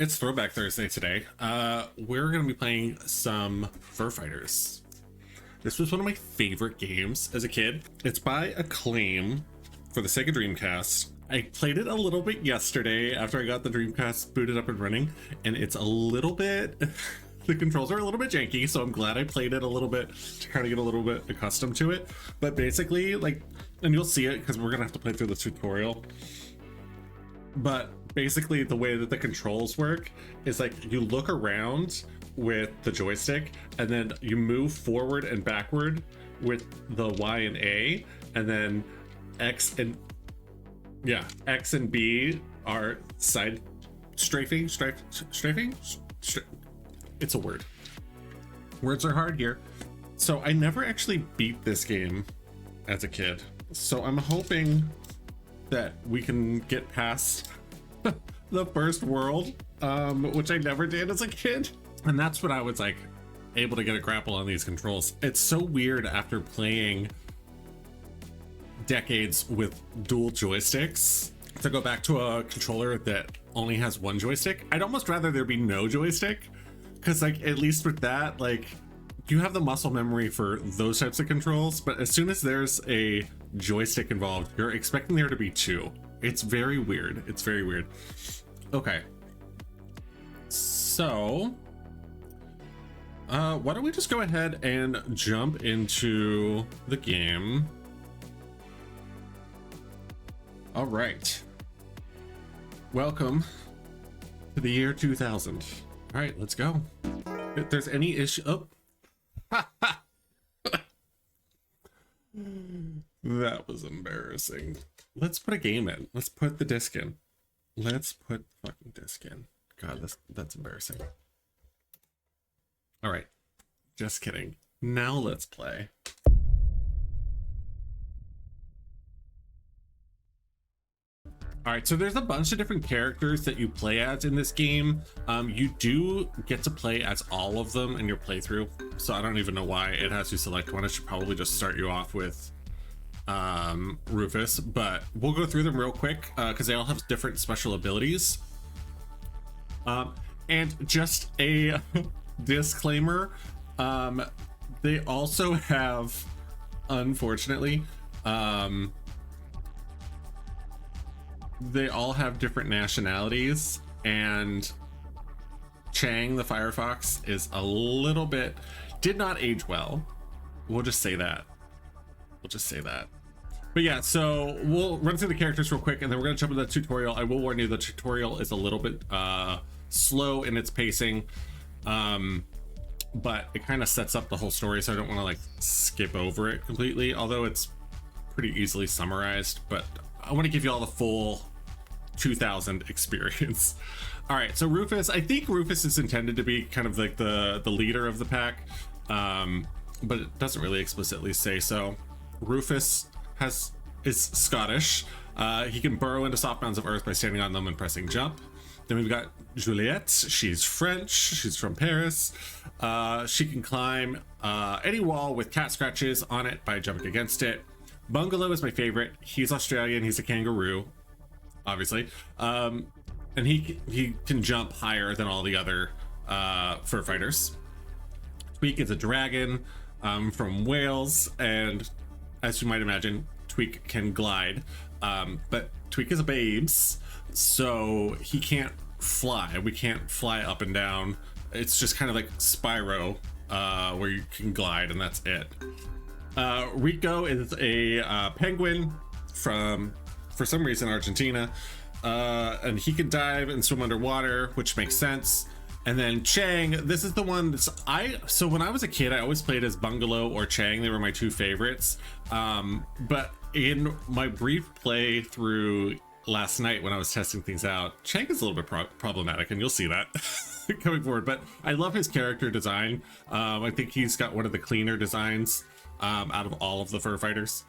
It's Throwback Thursday today. We're going to be playing some Fur Fighters. This was one of my favorite games as a kid. It's by Acclaim for the Sega Dreamcast. I played it a little bit yesterday after I got the Dreamcast booted up and running, and it's a little bit... the controls are a little bit janky, so I'm glad I played it a little bit to kind of get a little bit accustomed to it. But basically, like, and you'll see it because we're going to have to play through the tutorial. But basically the way that the controls work is like you look around with the joystick and then you move forward and backward with the Y and A, and then X and B are side strafing. It's a word. Words are hard here. So I never actually beat this game as a kid. So I'm hoping that we can get past the first world, which I never did as a kid. And that's when I was like able to get a grapple on these controls. It's so weird after playing decades with dual joysticks to go back to a controller that only has one joystick. I'd almost rather there be no joystick, because like at least with that, like you have the muscle memory for those types of controls, but as soon as there's a joystick involved, you're expecting there to be two. It's very weird. It's very weird. Okay. So, why don't we just go ahead and jump into the game? All right. Welcome to the year 2000. All right, let's go. If there's any issue, oh. That was embarrassing. Let's put a game in. Let's put the disc in. Let's put the fucking disc in. God, that's embarrassing. All right. Just kidding. Now let's play. All right, so there's a bunch of different characters that you play as in this game. You do get to play as all of them in your playthrough. So I don't even know why it has you select one. It should probably just start you off with Rufus, but we'll go through them real quick because they all have different special abilities. And just a disclaimer, they also have, unfortunately, they all have different nationalities, and Chang the Firefox is a little bit, did not age well. We'll just say that. We'll just say that. But yeah, so we'll run through the characters real quick and then we're gonna jump into the tutorial. I will warn you, the tutorial is a little bit slow in its pacing, but it kind of sets up the whole story, so I don't want to like skip over it completely, although it's pretty easily summarized, but I want to give you all the full 2000 experience. All right, so Rufus, I think Rufus is intended to be kind of like the leader of the pack, but it doesn't really explicitly say so. Rufus is Scottish. He can burrow into soft mounds of earth by standing on them and pressing jump. Then we've got Juliette. She's French. She's from Paris. She can climb any wall with cat scratches on it by jumping against it. Bungalow is my favorite. He's Australian. He's a kangaroo, obviously. And he can jump higher than all the other fur fighters. Tweak is a dragon from Wales, and as you might imagine, Tweak can glide, but Tweak is a babes, so he can't fly. We can't fly up and down. It's just kind of like Spyro, where you can glide, and that's it. Rico is a penguin from, for some reason, Argentina, and he can dive and swim underwater, which makes sense. And then Chang, this is the one that's so when I was a kid, I always played as Bungalow or Chang. They were my two favorites. But in my brief playthrough last night when I was testing things out, Chang is a little bit problematic, and you'll see that coming forward. But I love his character design. I think he's got one of the cleaner designs out of all of the fur fighters.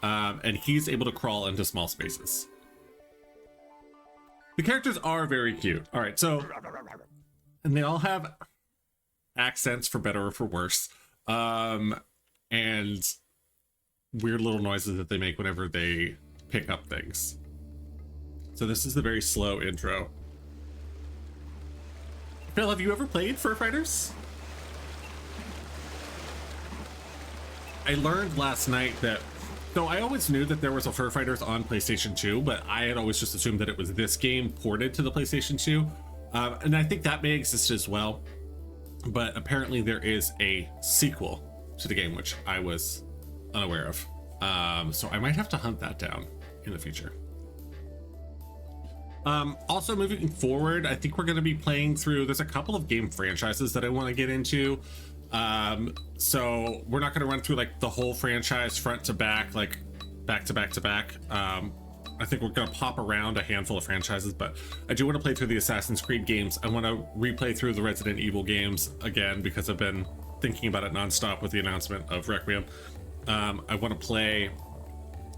And he's able to crawl into small spaces. The characters are very cute. All right, so... and they all have accents for better or for worse, and weird little noises that they make whenever they pick up things. So this is the very slow intro. Phil, have you ever played Fur Fighters? I learned last night that, so I always knew that there was a Fur Fighters on PlayStation 2, but I had always just assumed that it was this game ported to the PlayStation 2. And I think that may exist as well. But apparently there is a sequel to the game, which I was unaware of. So I might have to hunt that down in the future. Also moving forward, I think we're going to be playing through, there's a couple of game franchises that I want to get into. So we're not going to run through like the whole franchise front to back, like back to back to back. I think we're going to pop around a handful of franchises, but I do want to play through the Assassin's Creed games. I want to replay through the Resident Evil games again, because I've been thinking about it nonstop with the announcement of Requiem. I want to play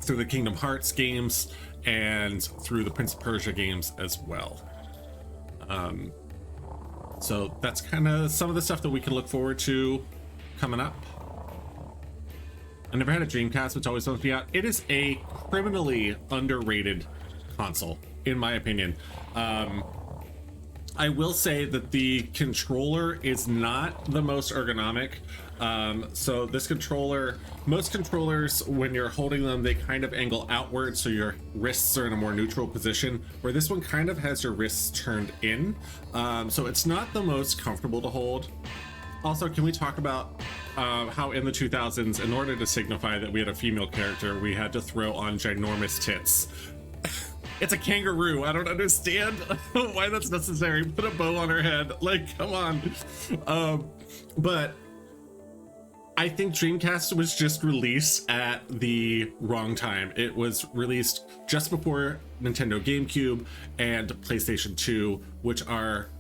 through the Kingdom Hearts games and through the Prince of Persia games as well. So that's kind of some of the stuff that we can look forward to coming up. I never had a Dreamcast, which always bums me out. It is a criminally underrated console, in my opinion. I will say that the controller is not the most ergonomic. So this controller, most controllers, when you're holding them, they kind of angle outward, so your wrists are in a more neutral position, where this one kind of has your wrists turned in. So it's not the most comfortable to hold. Also, can we talk about how in the 2000s, in order to signify that we had a female character, we had to throw on ginormous tits? It's a kangaroo. I don't understand why that's necessary. Put a bow on her head. Like, come on. But I think Dreamcast was just released at the wrong time. It was released just before Nintendo GameCube and PlayStation 2, which are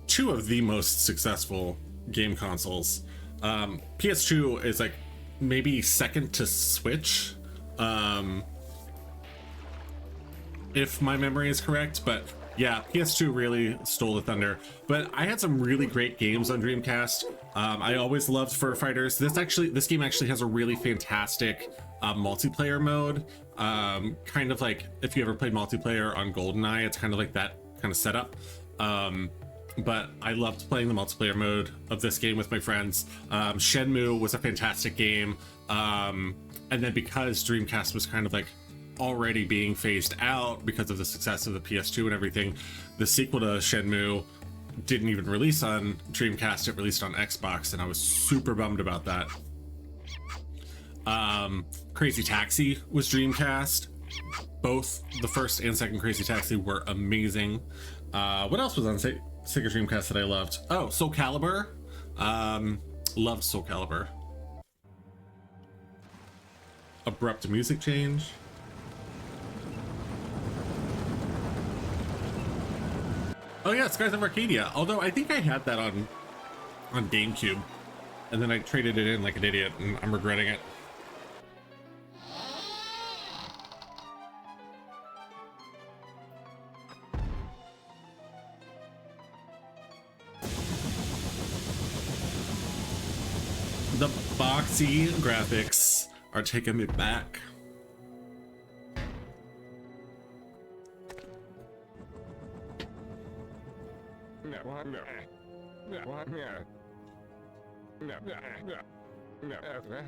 two of the most successful game consoles. PS2 is like maybe second to Switch, if my memory is correct, but yeah, PS2 really stole the thunder. But I had some really great games on Dreamcast. I always loved Fur Fighters. This game actually has a really fantastic multiplayer mode. Kind of like if you ever played multiplayer on GoldenEye, it's kind of like that kind of setup. But I loved playing the multiplayer mode of this game with my friends. Shenmue was a fantastic game. And then because Dreamcast was kind of like already being phased out because of the success of the PS2 and everything, the sequel to Shenmue didn't even release on Dreamcast. It released on Xbox, and I was super bummed about that. Crazy Taxi was Dreamcast. Both the first and second Crazy Taxi were amazing. What else was on Sega Dreamcast that I loved? Oh, Soul Calibur. Loved Soul Calibur. Abrupt music change. Oh yeah, Skies of Arcadia. Although I think I had that on GameCube, and then I traded it in like an idiot, and I'm regretting it. The boxy graphics are taking me back.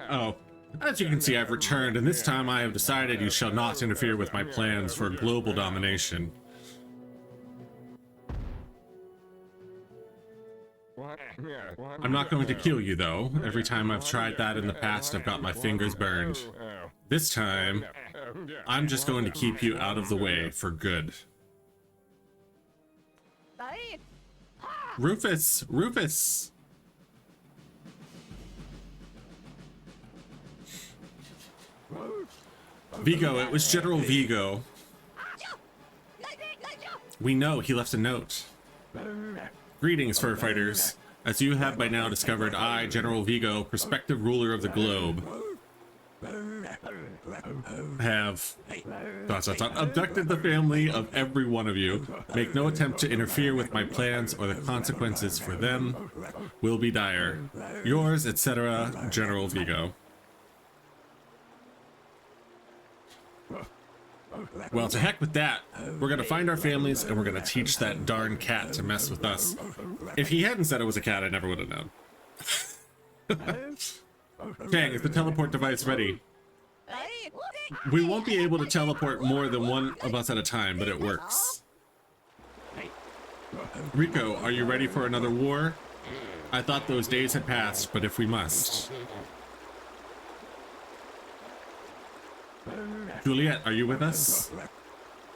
Oh, as you can see, I've returned, and this time I have decided you shall not interfere with my plans for global domination. I'm not going to kill you, though. Every time I've tried that in the past, I've got my fingers burned. This time, I'm just going to keep you out of the way for good. Rufus! Rufus! Vigo, it was General Vigo. We know he left a note. Greetings, Fur Fighters. As you have by now discovered, I, General Vigo, prospective ruler of the globe, have abducted the family of every one of you. Make no attempt to interfere with my plans, or the consequences for them will be dire. Yours, etc., General Vigo. Well, to heck with that. We're gonna find our families and we're gonna teach that darn cat to mess with us. If he hadn't said it was a cat, I never would have known. Chang, is the teleport device ready? We won't be able to teleport more than one of us at a time, but it works. Rico, are you ready for another war? I thought those days had passed, but if we must. Juliet, are you with us?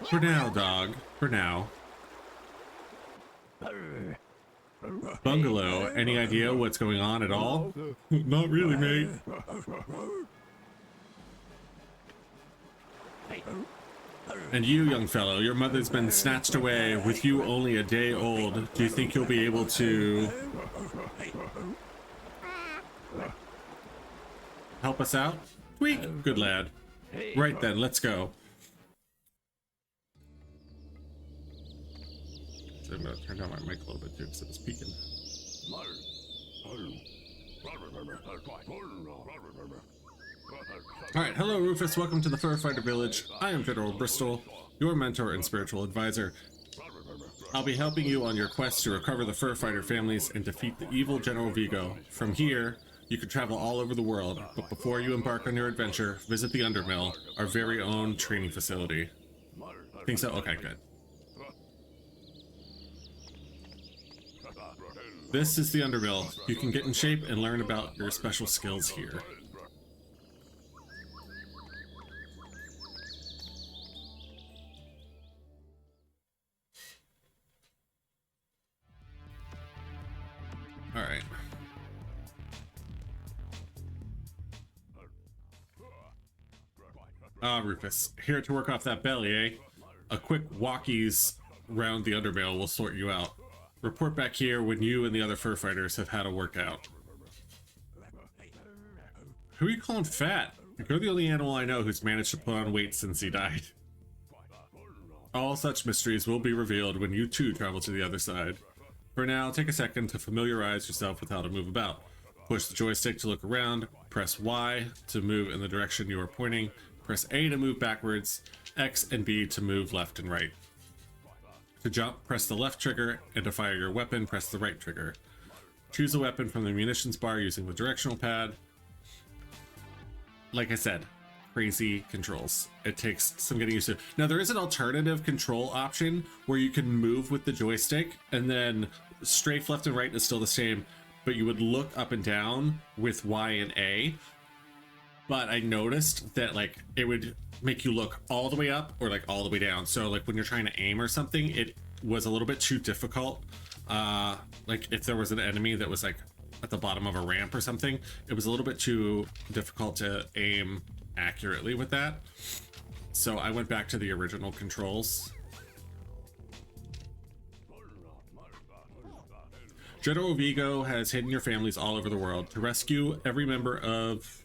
For now, dog. For now. Bungalow, any idea what's going on at all? Not really, mate. And you, young fellow, your mother's been snatched away with you only a day old. Do you think you'll be able to help us out? Tweak, good lad. Right then, let's go. So I'm gonna turn down my mic a little bit too because it was peaking. Alright, hello Rufus, welcome to the Fur Fighter Village. I am General Bristol, your mentor and spiritual advisor. I'll be helping you on your quest to recover the Fur Fighter families and defeat the evil General Vigo. From here, you can travel all over the world, but before you embark on your adventure, visit the Undermill, our very own training facility. Think so? Okay, good. This is the Undermill. You can get in shape and learn about your special skills here. All right. Rufus, here to work off that belly, eh? A quick walkies round the Undermill will sort you out. Report back here when you and the other fur fighters have had a workout. Who are you calling fat? You're the only animal I know who's managed to put on weight since he died. All such mysteries will be revealed when you too travel to the other side. For now, take a second to familiarize yourself with how to move about. Push the joystick to look around, press Y to move in the direction you are pointing, press A to move backwards, X and B to move left and right. To jump, press the left trigger, and to fire your weapon, press the right trigger. Choose a weapon from the munitions bar using the directional pad. Like I said, crazy controls. It takes some getting used to. Now there is an alternative control option where you can move with the joystick and then strafe left and right is still the same, but you would look up and down with Y and A. But I noticed that like it would make you look all the way up or like all the way down. So like when you're trying to aim or something, it was a little bit too difficult. Like if there was an enemy that was like at the bottom of a ramp or something, it was a little bit too difficult to aim accurately with that. So I went back to the original controls. General Vigo has hidden your families all over the world. To rescue every member of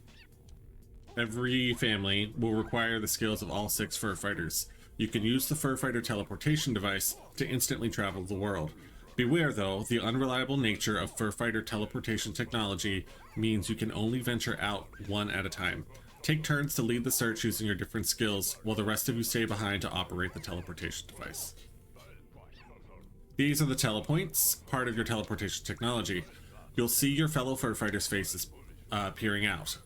every family will require the skills of all 6 fur fighters. You can use the fur fighter teleportation device to instantly travel the world. Beware though, the unreliable nature of fur fighter teleportation technology means you can only venture out one at a time. Take turns to lead the search using your different skills, while the rest of you stay behind to operate the teleportation device. These are the telepoints, part of your teleportation technology. You'll see your fellow fur fighters' faces peering out.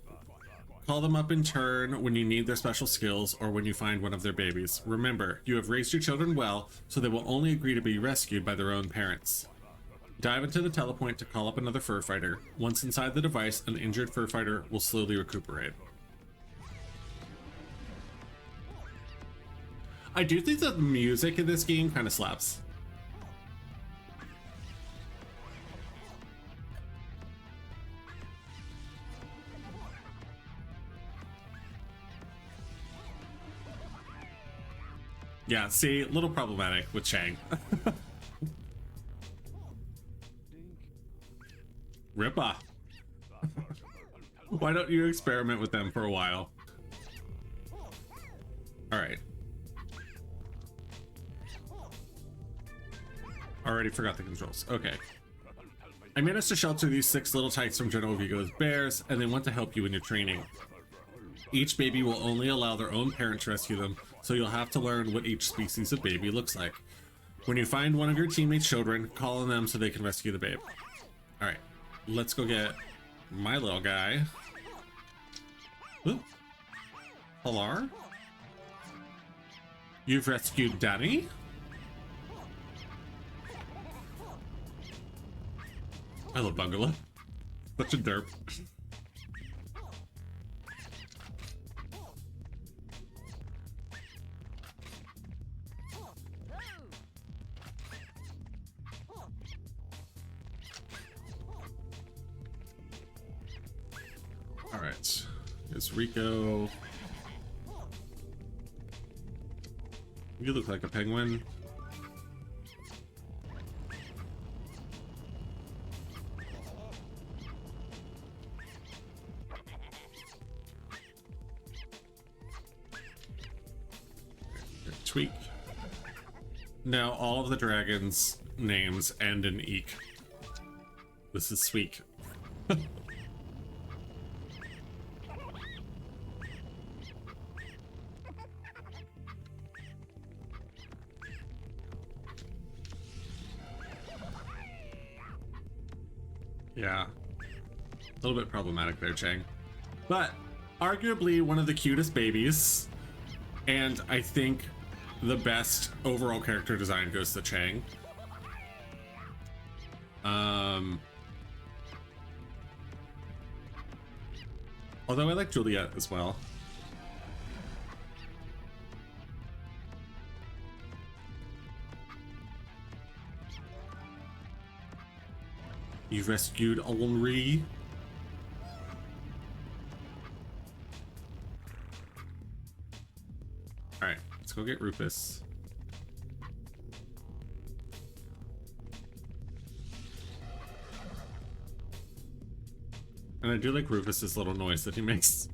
Call them up in turn when you need their special skills or when you find one of their babies. Remember, you have raised your children well, so they will only agree to be rescued by their own parents. Dive into the telepoint to call up another fur fighter. Once inside the device, an injured fur fighter will slowly recuperate. I do think that the music in this game kind of slaps. Yeah, see, a little problematic with Chang. Rippa. Why don't you experiment with them for a while? Alright. Already forgot the controls. Okay. I managed to shelter these 6 little tykes from General Vigo's bears, and they want to help you in your training. Each baby will only allow their own parent to rescue them, so you'll have to learn what each species of baby looks like. When you find one of your teammates' children, call on them so they can rescue the babe. Alright, let's go get my little guy. Ooh. Hello? You've rescued Danny? I love Bungalow. Such a derp. Alright. Here's Rico. You look like a penguin. Tweak. Now all of the dragons' names end in eek. This is sweet. Yeah. A little bit problematic there, Chang. But arguably one of the cutest babies, and I think the best overall character design goes to Chang. Although I like Juliet as well. You've rescued Henri. Alright, let's go get Rufus. And I do like Rufus's little noise that he makes.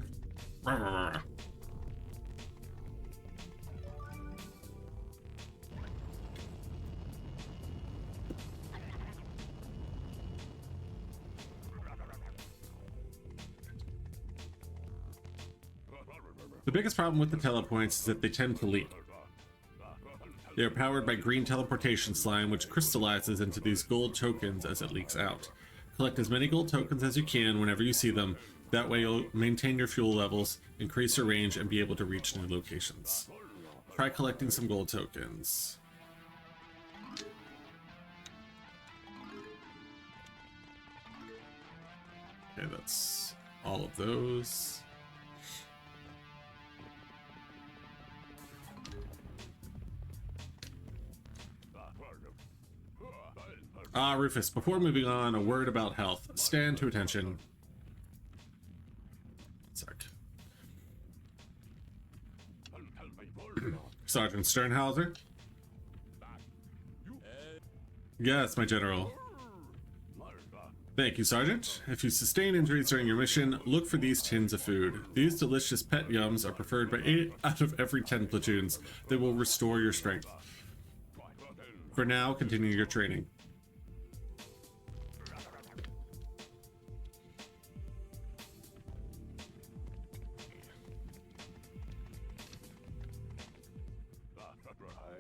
The biggest problem with the telepoints is that they tend to leak. They are powered by green teleportation slime, which crystallizes into these gold tokens as it leaks out. Collect as many gold tokens as you can whenever you see them. That way you'll maintain your fuel levels, increase your range, and be able to reach new locations. Try collecting some gold tokens. Okay, that's all of those. Rufus, before moving on, a word about health. Stand to attention. Sec. Sergeant Sternhauser? Yes, my general. Thank you, Sergeant. If you sustain injuries during your mission, look for these tins of food. These delicious pet yums are preferred by 8 out of every 10 platoons. They will restore your strength. For now, continue your training.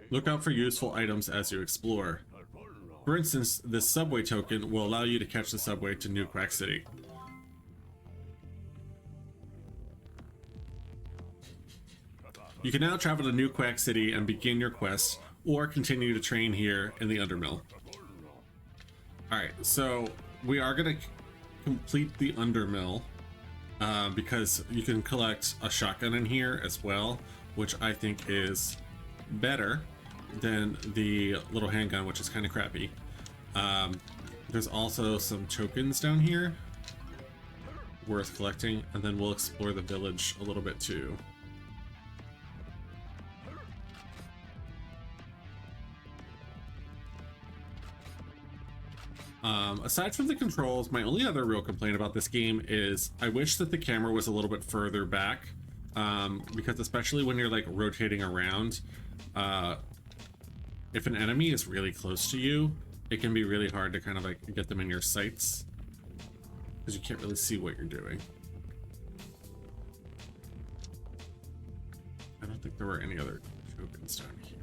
Look out for useful items as you explore. For instance, this subway token will allow you to catch the subway to New Quack City. You can now travel to New Quack City and begin your quest, or continue to train here in the Undermill. Alright, so we are going to complete the Undermill, because you can collect a shotgun in here as well, which I think is better than the little handgun, which is kind of crappy. There's also some tokens down here worth collecting, and then we'll explore the village a little bit too. Aside from the controls, my only other real complaint about this game is I wish that the camera was a little bit further back, because especially when you're like rotating around, if an enemy is really close to you, it can be really hard to kind of like get them in your sights because you can't really see what you're doing. I don't don't think there were any other tokens down here.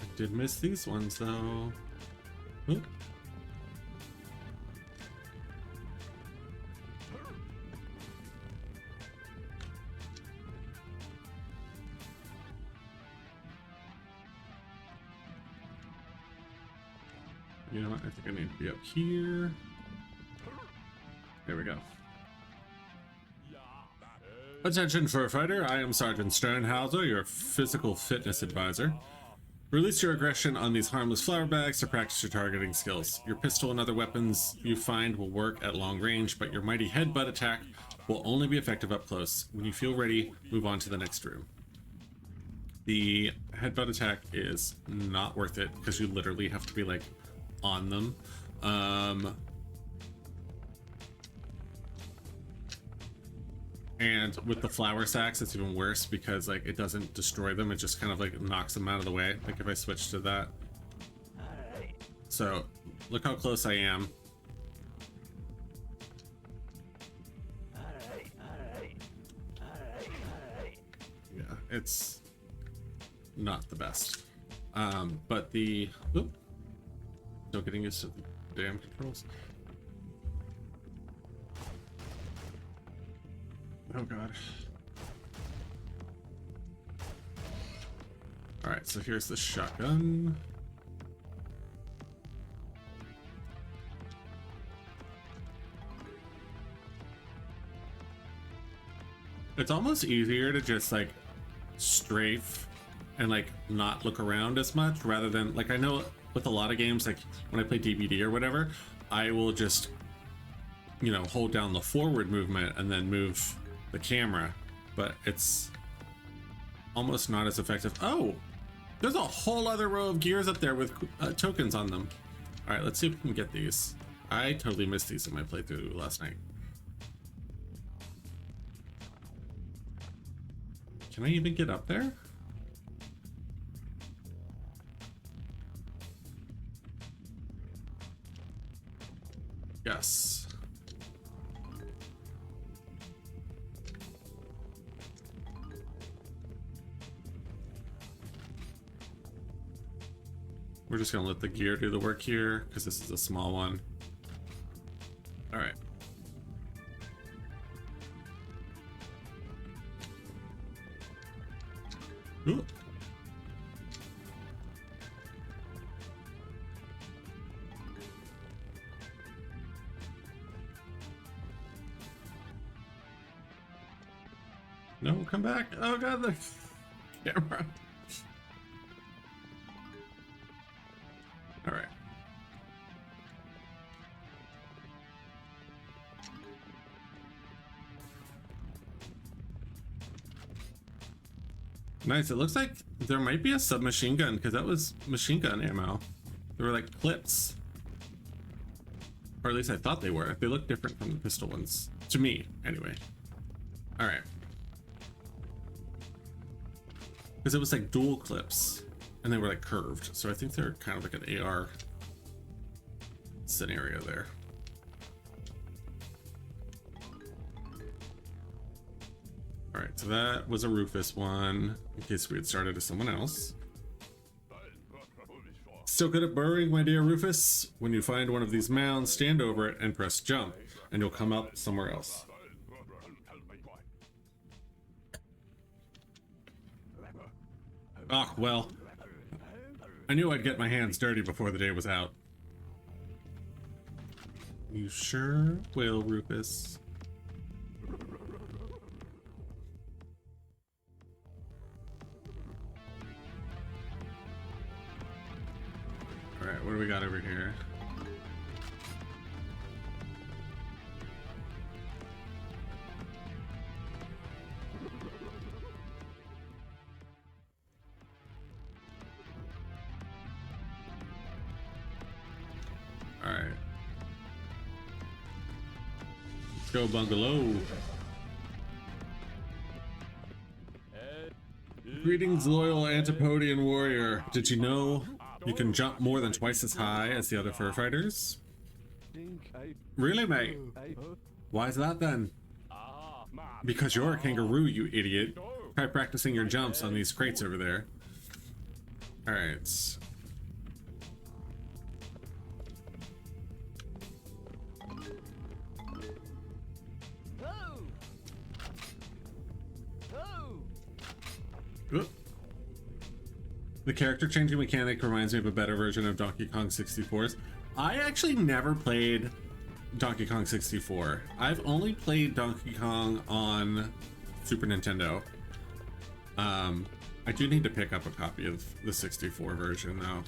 I did miss these ones though. Oop. You know what? I think I need to be up here. There we go. Attention, fur fighter. I am Sergeant Sternhauser, your physical fitness advisor. Release your aggression on these harmless flour bags to practice your targeting skills. Your pistol and other weapons you find will work at long range, but your mighty headbutt attack will only be effective up close. When you feel ready, move on to the next room. The headbutt attack is not worth it because you literally have to be like on them. And with the flour sacks, it's even worse because like it doesn't destroy them, it just kind of like knocks them out of the way. Like if I switch to that. So look how close I am. Yeah, it's not the best. But the still getting used to the damn controls. Oh god. Alright, so here's the shotgun. It's almost easier to just like strafe and like not look around as much rather than like, I know with a lot of games, like when I play DVD or whatever, I will just, you know, hold down the forward movement and then move the camera, but it's almost not as effective. Oh, there's a whole other row of gears up there with tokens on them. All right, let's see if we can get these. I totally missed these in my playthrough last night. Can I even get up there? Yes. We're just gonna let the gear do the work here because this is a small one. All right. Ooh. No, come back. Oh god, the camera. All right. Nice. It looks like there might be a submachine gun because that was machine gun ammo. They were like clips. Or at least I thought they were. They look different from the pistol ones. To me, anyway. All right. Because it was like dual clips and they were like curved. So I think they're kind of like an AR scenario there. All right, so that was a Rufus one, in case we had started as someone else. Still good at burrowing, my dear Rufus? When you find one of these mounds, stand over it and press jump, and you'll come up somewhere else. Ah, well, I knew I'd get my hands dirty before the day was out. You sure will, Rufus. Alright, what do we got over here? Alright. Let's go, bungalow. Greetings, loyal Antipodean warrior. Did you know You can jump more than twice as high as the other fur fighters. Really, mate? Why is that then? Because you're a kangaroo, you idiot. Try practicing your jumps on these crates over there. Alright. Oop. The character changing mechanic reminds me of a better version of Donkey Kong 64's. I actually never played Donkey Kong 64. I've only played Donkey Kong on Super Nintendo. I do need to pick up a copy of the 64 version though.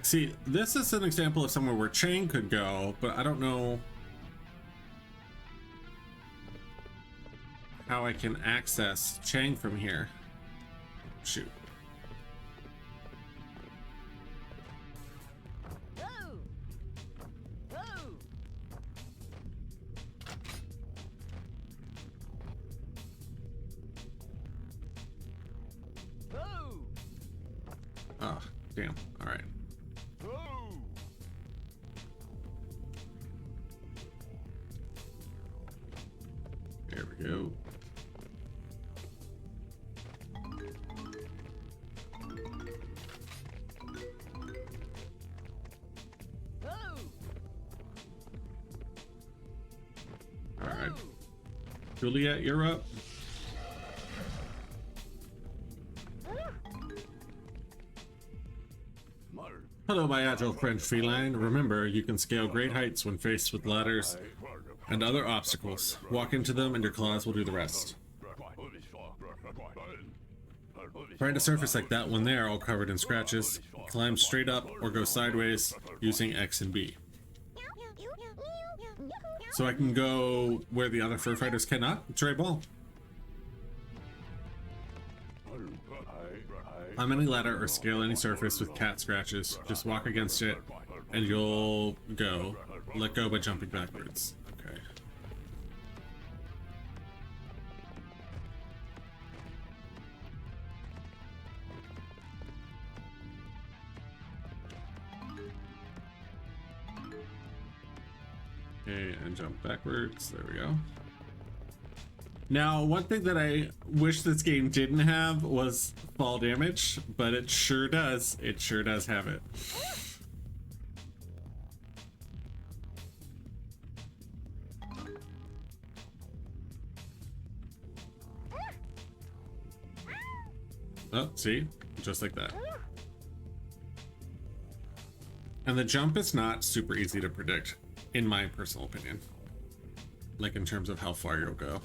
See, this is an example of somewhere where Chang could go, but I don't know how I can access Chang from here. Shoot. Oh, damn. All right. There we go. All right. Juliet, you're up. Hello, my agile friend feline. Remember, you can scale great heights when faced with ladders and other obstacles. Walk into them and your claws will do the rest. Find a surface like that one there, all covered in scratches. Climb straight up or go sideways using X and B. So I can go where the other fur fighters cannot? It's right, ball. Climb any ladder or scale any surface with cat scratches. Just walk against it and you'll go. Let go by jumping backwards. Okay. Okay, and jump backwards. There we go. Now, one thing that I wish this game didn't have was fall damage, but it sure does. It sure does have it. Oh, see? Just like that. And the jump is not super easy to predict, in my personal opinion. Like, in terms of how far you'll go.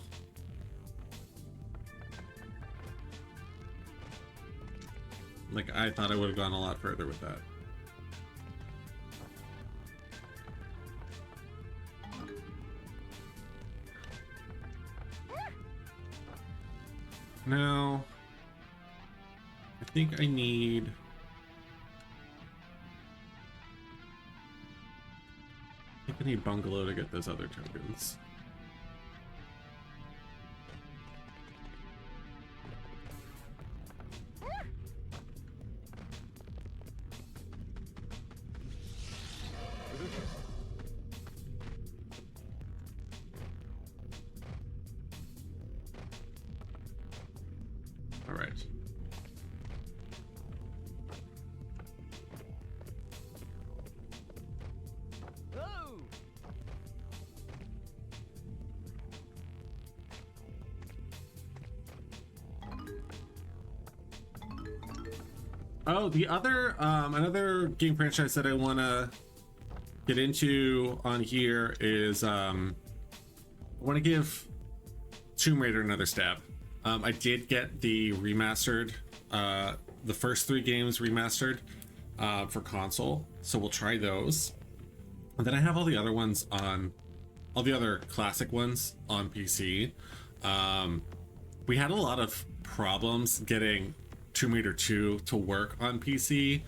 Like, I thought I would have gone a lot further with that. Now, I think I need... I need Bungalow to get those other tokens. All right. Oh, the other, another game franchise that I want to get into on here is, I want to give Tomb Raider another stab. I did get the remastered, the first 3 games remastered for console, so we'll try those. And then I have all the other ones on, all the other classic ones on PC. We had a lot of problems getting Tomb Raider 2 to work on PC,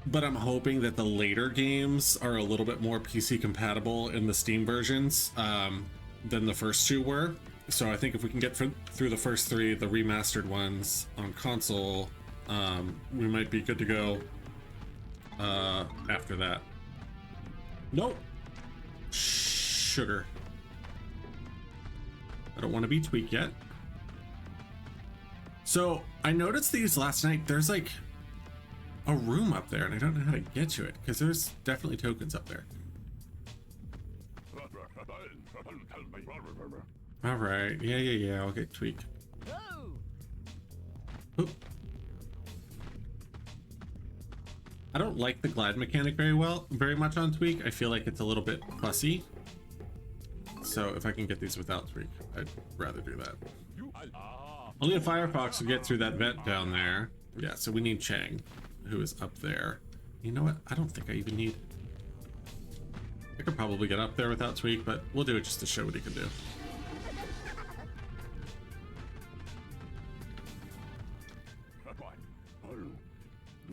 but I'm hoping that the later games are a little bit more PC compatible in the Steam versions than the first 2 were. So I think if we can get through the first three, the remastered ones on console, we might be good to go after that. Nope. Sugar. I don't want to be tweaked yet. So I noticed these last night. There's like a room up there, and I don't know how to get to it because there's definitely tokens up there. All right, yeah. I'll get tweaked. Oop. I don't like the glide mechanic very much on tweak. I feel like it's a little bit fussy. So if I can get these without tweak, I'd rather do that. Only a Firefox will get through that vent down there. Yeah, so we need Chang, who is up there. You know what? I don't think I even need... I could probably get up there without tweak, but we'll do it just to show what he can do.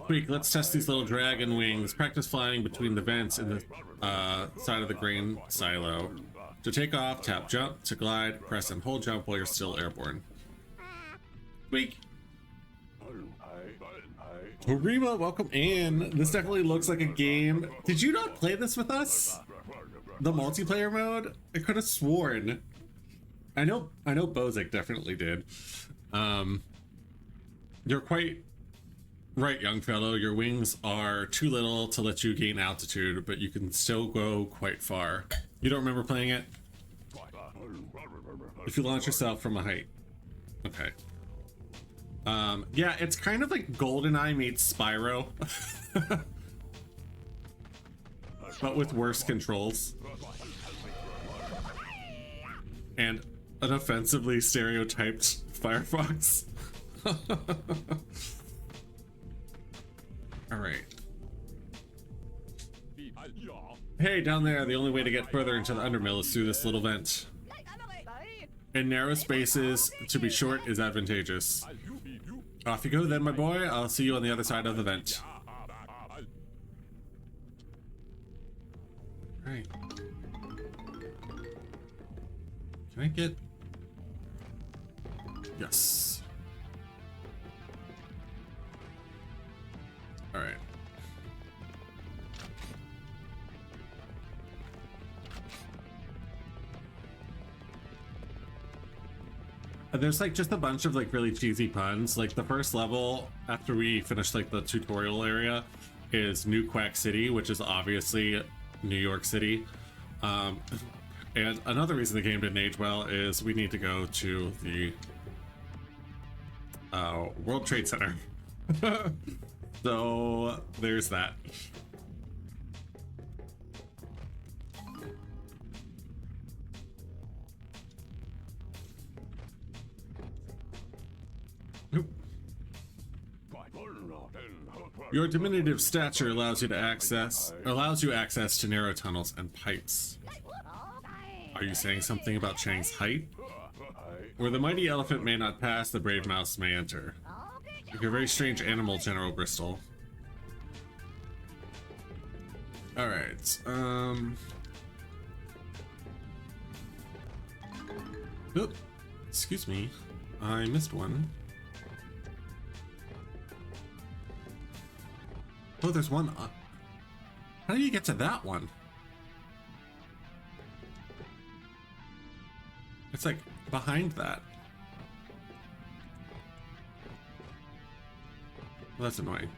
Tweak, let's test these little dragon wings. Practice flying between the vents in the side of the grain silo. To take off, tap jump. To glide, press and hold jump while you're still airborne. Tweak. Torima, welcome in. This definitely looks like a game. Did you not play this with us? The multiplayer mode? I could have sworn. I know Bozic definitely did. You're quite right, young fellow. Your wings are too little to let you gain altitude, but you can still go quite far. You don't remember playing it? If you launch yourself from a height. Okay. Yeah, it's kind of like GoldenEye meets Spyro. But with worse controls. And an offensively stereotyped Firefox. Alright. Hey, down there, the only way to get further into the Undermill is through this little vent. In narrow spaces, to be short is advantageous. Off you go then, my boy. I'll see you on the other side of the vent. Alright. Can I get... Yes. Alright. There's like just a bunch of like really cheesy puns. Like the first level after we finish like the tutorial area is New Quack City, which is obviously New York City. And another reason the game didn't age well is we need to go to the World Trade Center. So there's that. Your diminutive stature allows you access to narrow tunnels and pipes. Are you saying something about Chang's height? Where the mighty elephant may not pass, the brave mouse may enter. You're a very strange animal, General Bristol. Alright, Oop, excuse me. I missed one. Oh, there's one. How do you get to that one? It's like behind that. Well, that's annoying.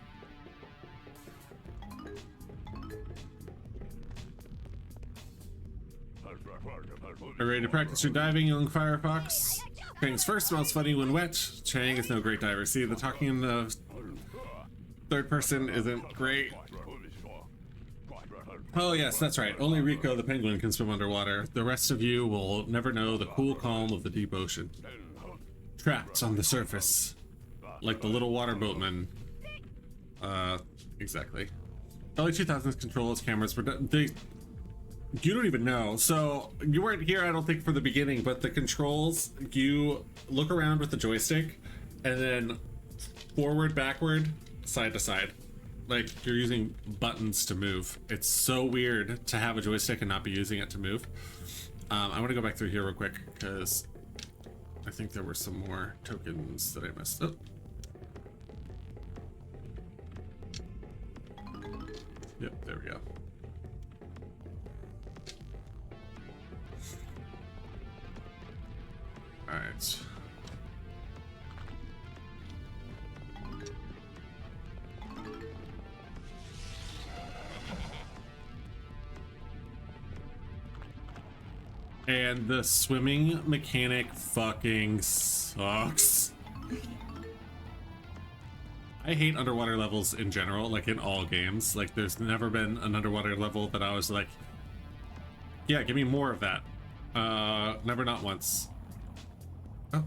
Are you ready to practice your diving, young Firefox? Chang's first smells funny when wet. Chang is no great diver. See, the talking in the third person isn't great. Oh yes, that's right. Only Rico the penguin can swim underwater. The rest of you will never know the cool calm of the deep ocean. Trapped on the surface. Like the little water boatman. Exactly. Early 2000s controls cameras were done. You don't even know. So you weren't here, I don't think, for the beginning, but the controls, you look around with the joystick and then forward, backward, side to side. Like you're using buttons to move. It's so weird to have a joystick and not be using it to move. I want to go back through here real quick because I think there were some more tokens that I missed. Oh. Yep, there we go. All right. And the swimming mechanic fucking sucks. I hate underwater levels in general, like in all games. Like, there's never been an underwater level that I was like, yeah, give me more of that. Never, not once. Oh.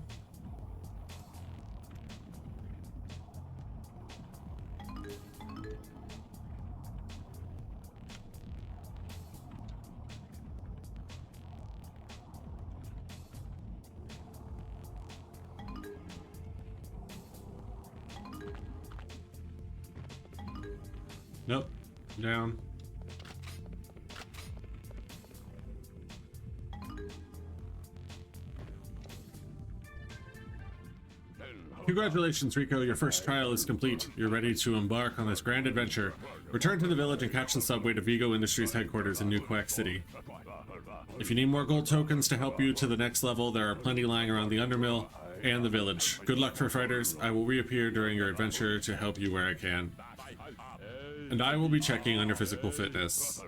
Nope. Down. Congratulations, Rico. Your first trial is complete. You're ready to embark on this grand adventure. Return to the village and catch the subway to Vigo Industries headquarters in New Quack City. If you need more gold tokens to help you to the next level, there are plenty lying around the Undermill and the village. Good luck for fighters. I will reappear during your adventure to help you where I can. And I will be checking on your physical fitness.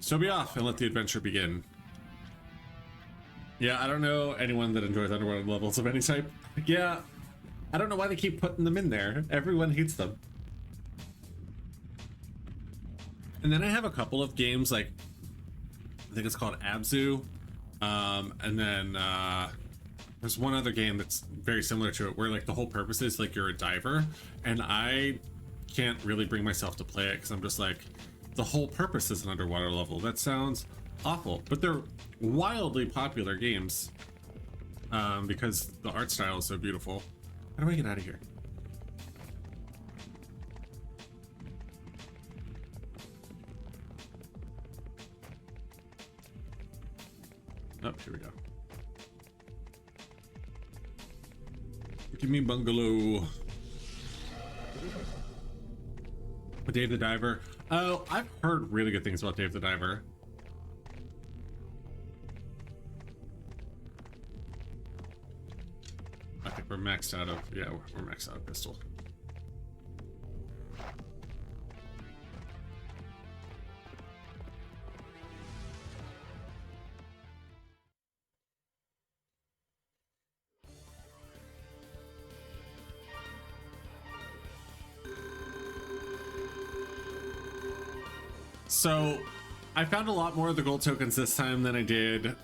So be off and let the adventure begin. Yeah, I don't know anyone that enjoys underwater levels of any type. Yeah, I don't know why they keep putting them in there. Everyone hates them. And then I have a couple of games, like, I think it's called Abzu. And then there's one other game that's very similar to it, where like the whole purpose is like you're a diver, and I can't really bring myself to play it because I'm just like, the whole purpose is an underwater level. That sounds awful, but they're wildly popular games because the art style is so beautiful. How do I get out of here? Oh, here we go. Give me bungalow. Dave the Diver. Oh, I've heard really good things about Dave the Diver. I think we're maxed out of, yeah, we're maxed out of pistol. So I found a lot more of the gold tokens this time than I did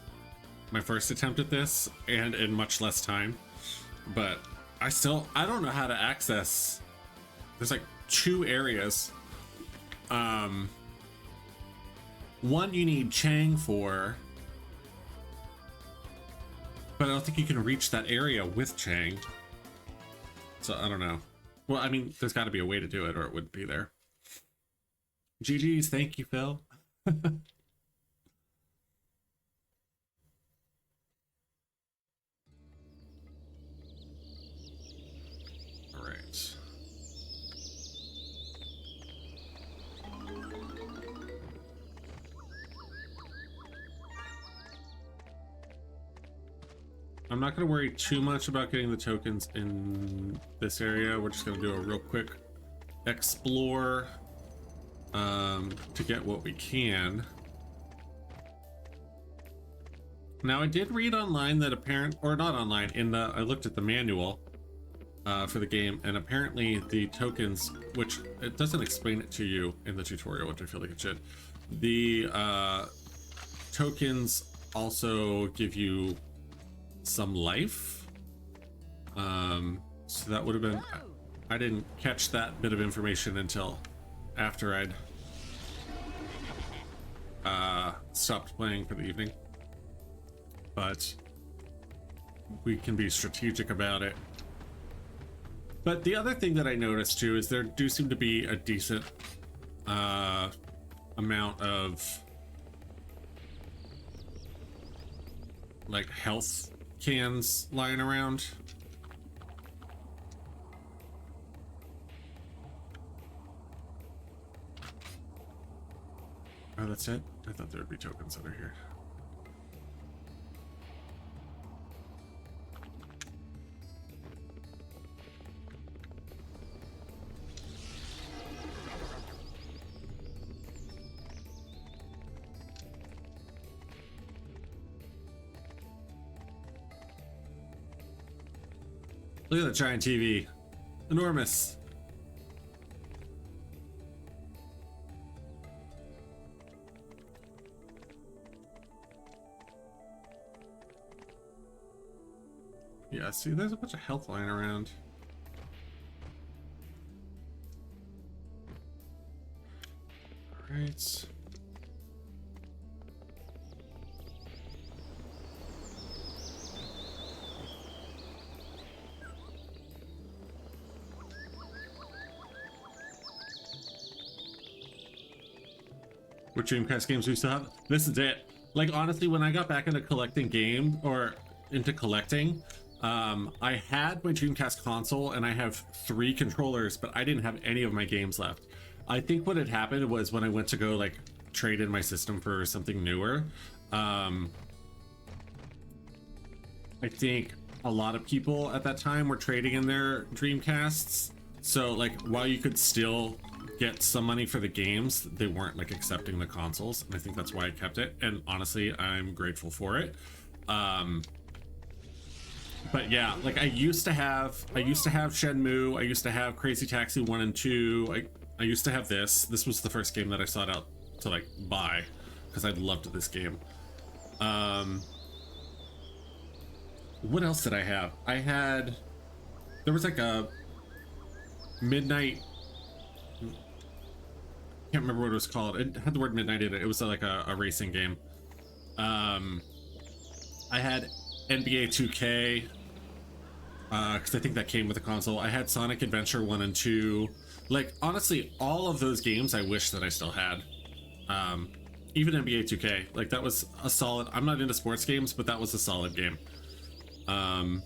my first attempt at this, and in much less time. But I don't know how to access. There's like 2 areas. One you need Chang for, but I don't think you can reach that area with Chang. So I don't know. Well, I mean, there's got to be a way to do it, or it wouldn't be there. GG's, thank you, Phil. All right. I'm not going to worry too much about getting the tokens in this area. We're just going to do a real quick explore to get what we can. Now, I did read online that I looked at the manual for the game, and apparently the tokens, which it doesn't explain it to you in the tutorial, which I feel like it should, the tokens also give you some life. So that would have been, I didn't catch that bit of information until after I'd stopped playing for the evening. But we can be strategic about it. But the other thing that I noticed too is there do seem to be a decent amount of like health cans lying around. Oh, that's it? I thought there would be tokens that are here. Look at that giant TV. Enormous. Yeah, see, there's a bunch of health lying around. All right. What Dreamcast games we still have? This is it. Like, honestly, when I got back into collecting I had my Dreamcast console and I have 3 controllers, but I didn't have any of my games left. I think what had happened was when I went to go like trade in my system for something newer, I think a lot of people at that time were trading in their Dreamcasts. So like while you could still get some money for the games, they weren't like accepting the consoles, and I think that's why I kept it, and honestly I'm grateful for it. But yeah, like I used to have Shenmue, I used to have Crazy Taxi 1 and 2, I used to have this was the first game that I sought out to like buy because I loved this game. What else did I have? There was like a midnight, can't remember what it was called. It had the word midnight in it. It was like a racing game. I had NBA 2K, because I think that came with the console. I had Sonic Adventure 1 and 2. Like, honestly, all of those games I wish that I still had. Even NBA 2K. Like, that was a solid... I'm not into sports games, but that was a solid game. Oh,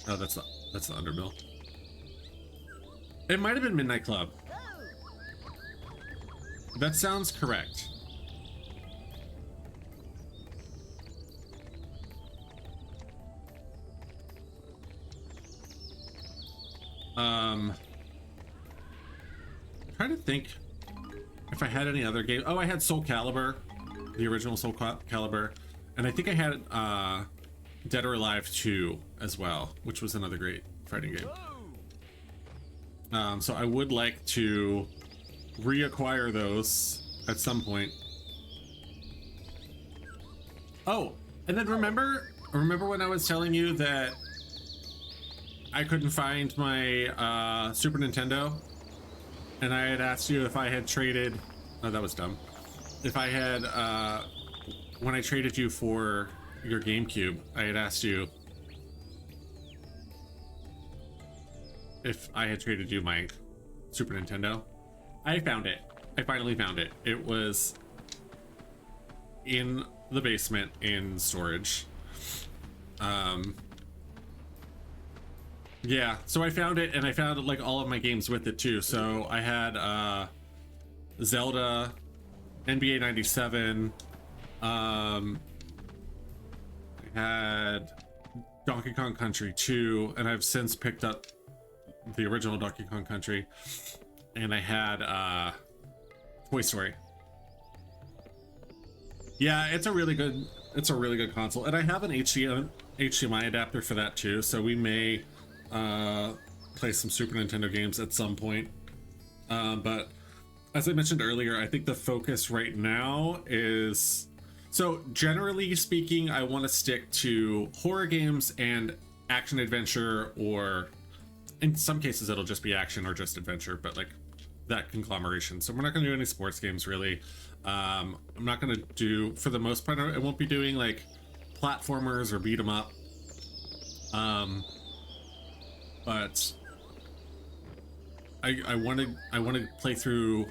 that's the Undermill. It might have been Midnight Club. That sounds correct. I'm trying to think if I had any other game. Oh, I had Soul Calibur, the original Soul Calibur, and I think I had Dead or Alive 2 as well, which was another great fighting game. So I would like to reacquire those at some point. Oh, and then remember when I was telling you that I couldn't find my Super Nintendo, and I had asked you if I had traded... Oh, that was dumb. If I had, when I traded you for your GameCube, I had asked you if I had traded you my Super Nintendo. I found it. I finally found it. It was in the basement in storage. Yeah, so I found it, and I found like all of my games with it too. So I had Zelda, NBA 97, I had Donkey Kong Country 2, and I've since picked up the original Donkey Kong Country, and I had Toy Story. Yeah, it's a really good console, and I have an HDMI adapter for that too, so we may play some Super Nintendo games at some point. But as I mentioned earlier, I think the focus right now is... So generally speaking, I want to stick to horror games and action adventure, or in some cases it'll just be action or just adventure, but like that conglomeration. So we're not going to do any sports games really. I'm not going to do, for the most part, I won't be doing like platformers or beat 'em up. But I want to play through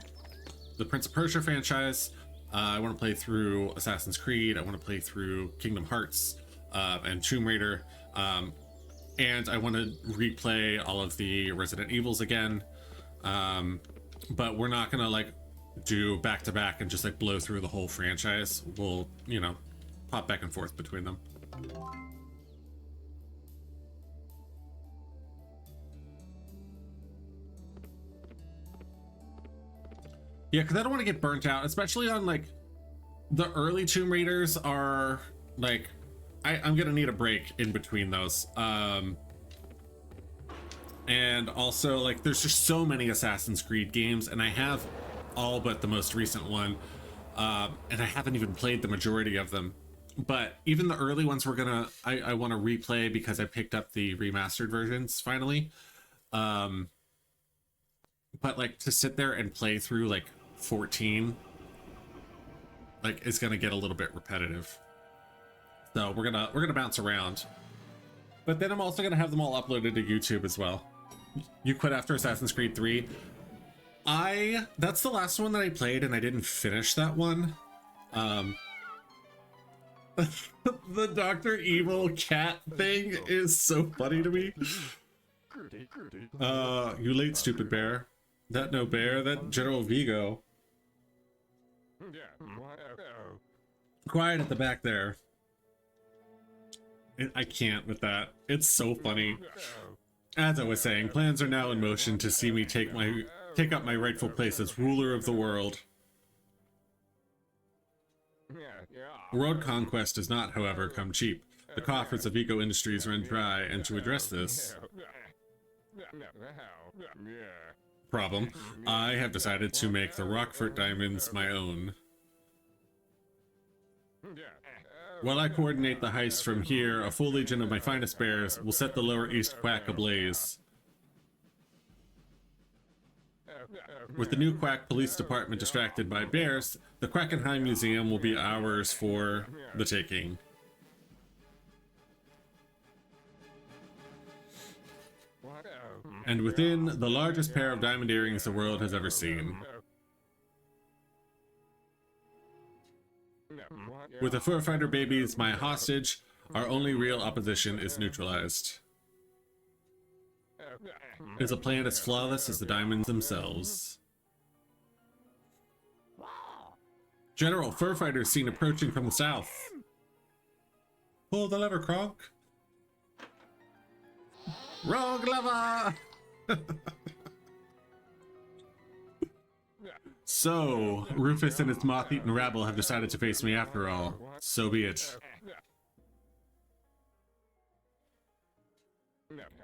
the Prince of Persia franchise. I want to play through Assassin's Creed. I want to play through Kingdom Hearts. and Tomb Raider. And I want to replay all of the Resident Evils again. But we're not gonna like do back to back and just like blow through the whole franchise. We'll, you know, pop back and forth between them. Yeah, because I don't want to get burnt out, especially on like the early Tomb Raiders are like, I'm gonna need a break in between those. And also like there's just so many Assassin's Creed games, and I have all but the most recent one, and I haven't even played the majority of them. But even the early ones I want to replay because I picked up the remastered versions finally. But like to sit there and play through like 14 like is gonna get a little bit repetitive. So we're gonna bounce around. But then I'm also gonna have them all uploaded to YouTube as well. You quit after Assassin's Creed 3. That's the last one that I played, and I didn't finish that one. The Dr. Evil cat thing is so funny to me. You late, stupid bear. That no bear, that General Vigo. Quiet at the back there. I can't with that. It's so funny. As I was saying, plans are now in motion to see me take up my rightful place as ruler of the world. World conquest does not, however, come cheap. The coffers of Vigo Industries run dry, and to address this problem, I have decided to make the Rockfort diamonds my own. While I coordinate the heist from here, a full legion of my finest bears will set the Lower East Quack ablaze. With the new Quack Police Department distracted by bears, the Quackenheim Museum will be ours for the taking. And within, the largest pair of diamond earrings the world has ever seen. With the fur fighter babies my hostage, our only real opposition is neutralized. It is a plan as flawless as the diamonds themselves. General, fur fighters seen approaching from the south. Pull the lever, Kronk. Wrong lever! So, Rufus and his moth-eaten rabble have decided to face me after all. So be it.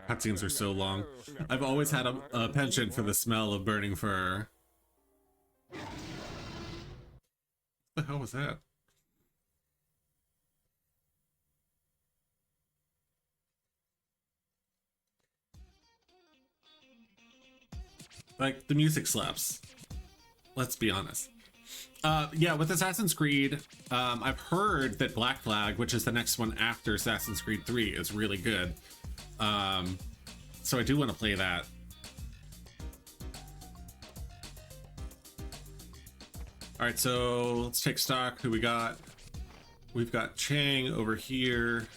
Cutscenes are so long. I've always had a penchant for the smell of burning fur. What the hell was that? Like, the music slaps. Let's be honest. Yeah, with Assassin's Creed, I've heard that Black Flag, which is the next one after Assassin's Creed 3, is really good. So I do want to play that. Alright, so let's take stock. Who we got? We've got Chang over here.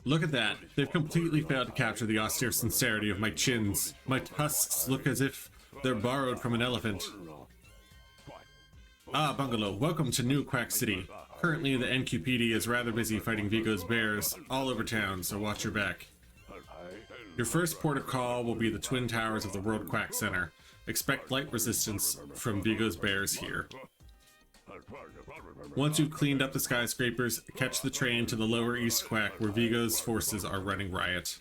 Look at that. They've completely failed to capture the austere sincerity of my chins. My tusks look as if they're borrowed from an elephant. Ah, Bungalow, welcome to New Quack City. Currently, the NQPD is rather busy fighting Vigo's bears all over town, so watch your back. Your first port of call will be the Twin Towers of the World Quack Center. Expect light resistance from Vigo's bears here. Once you've cleaned up the skyscrapers, catch the train to the Lower East Quack where Vigo's forces are running riot.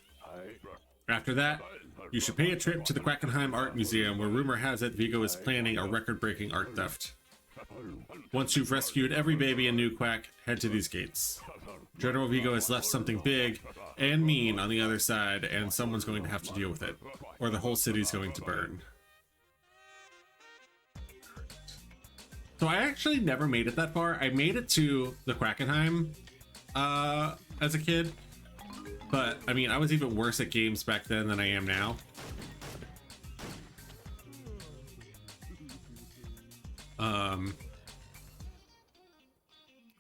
After that, you should pay a trip to the Quackenheim Art Museum where rumor has it Vigo is planning a record-breaking art theft. Once you've rescued every baby in New Quack, head to these gates. General Vigo has left something big and mean on the other side, and someone's going to have to deal with it, or the whole city's going to burn. So I actually never made it that far. I made it to the Quackenheim as a kid, but I mean, I was even worse at games back then than I am now. Oh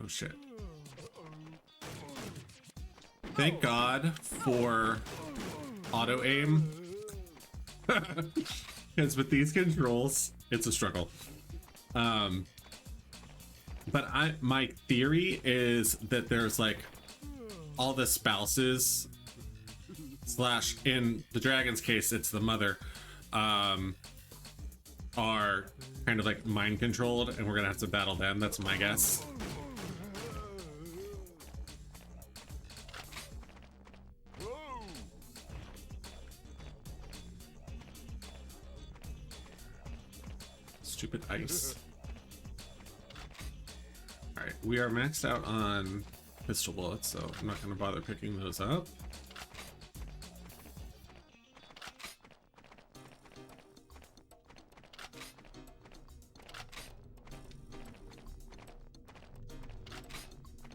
shit. Thank God for auto aim. Because with these controls, it's a struggle. But my theory is that there's like all the spouses slash, in the dragon's case, it's the mother, are kind of like mind controlled, and we're gonna have to battle them. That's my guess. Stupid ice. Alright, we are maxed out on pistol bullets, so I'm not going to bother picking those up.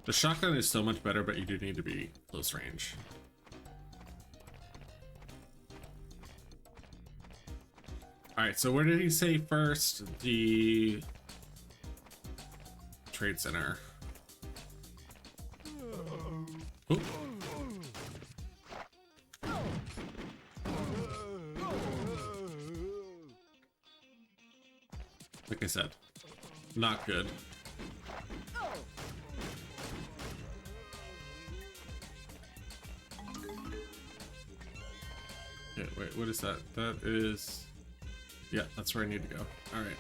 The shotgun is so much better, but you do need to be close range. Alright, so where did he say first? The trade center. Oop. Like I said, not good. Okay, wait, what is that? That is... Yeah, that's where I need to go. All right.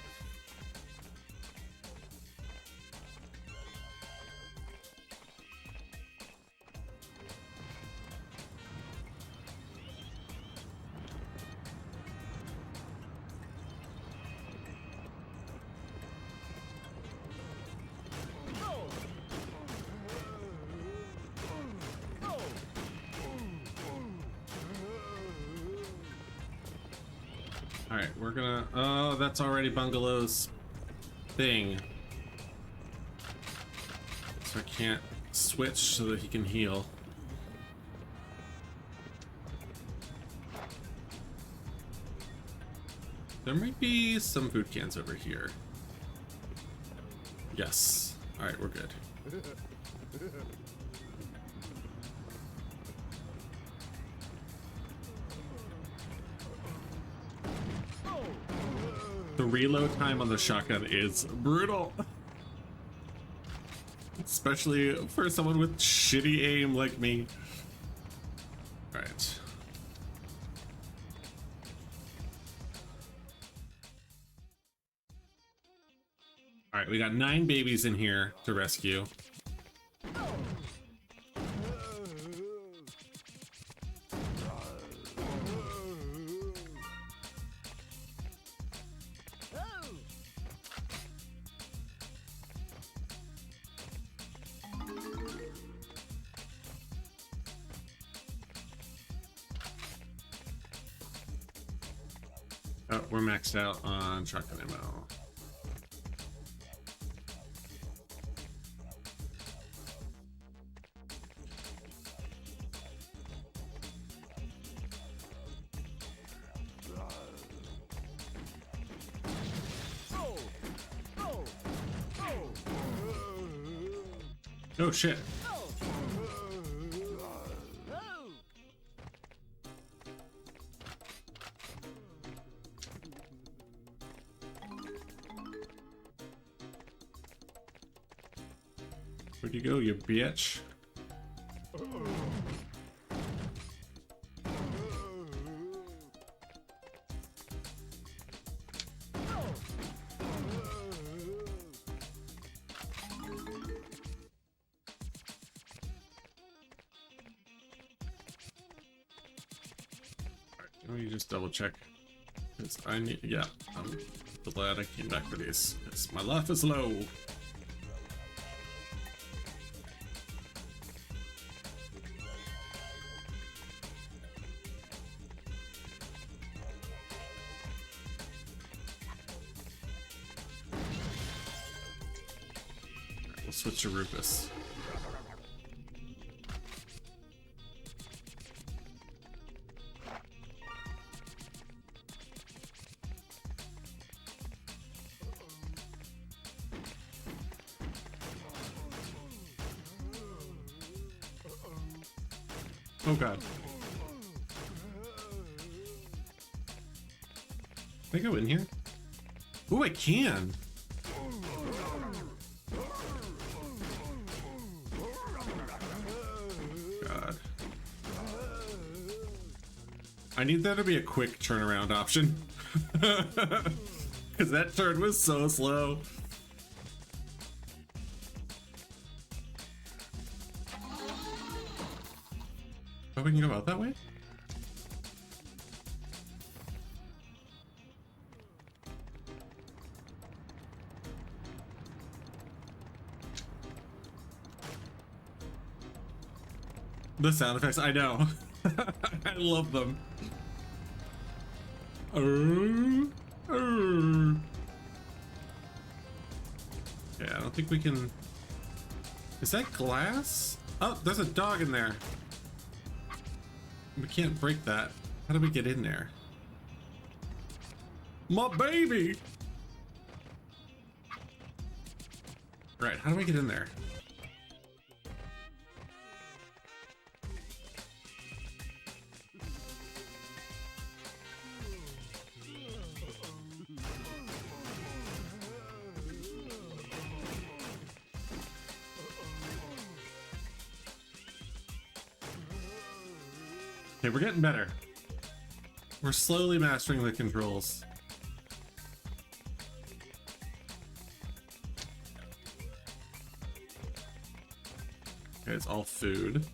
Alright, we're gonna... Oh, that's already Bungalow's thing. So I can't switch so that he can heal. There might be some food cans over here. Yes. Alright, we're good. The reload time on the shotgun is brutal. Especially for someone with shitty aim like me. Alright. Alright, we got 9 babies in here to rescue. Oh, we're maxed out on shotgun ammo. Oh shit. Where'd you go, you bitch? Let me just double check. Because I need, yeah, I'm glad I came back for these. Because my life is low. We'll switch to Rufus. Oh god. Can I go in here? Oh, I can. God. I need that to be a quick turnaround option. Because that turn was so slow. Oh, we can go out that way? The sound effects, I know. I love them. Yeah, I don't think we can... Is that glass? Oh, there's a dog in there. We can't break that. How do we get in there? My baby! Right, how do we get in there? Okay, we're getting better. We're slowly mastering the controls. Okay, it's all food.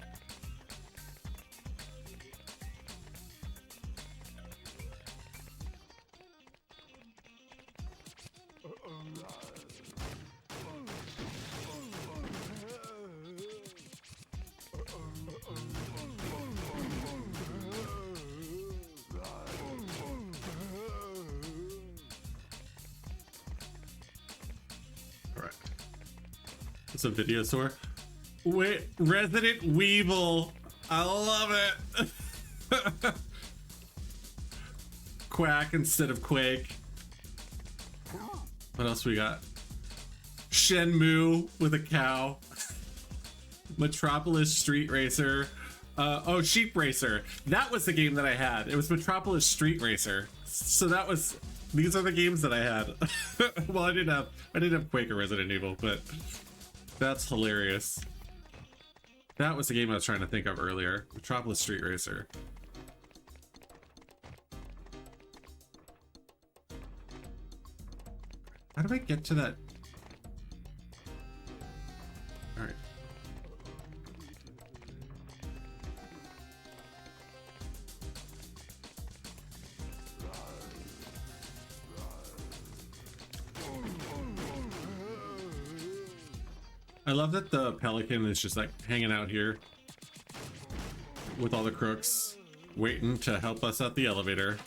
It's a video store. Wait, Resident Weeble. I love it. Quack instead of Quake. What else we got? Shenmue with a cow. Metropolis Street Racer. Oh, Sheep Racer. That was the game that I had. It was Metropolis Street Racer. So that was. These are the games that I had. Well, I didn't have Quake or Resident Evil, but that's hilarious. That was the game I was trying to think of earlier. Metropolis Street Racer. How do I get to that? All right. I love that the pelican is just like hanging out here with all the crooks, waiting to help us out the elevator.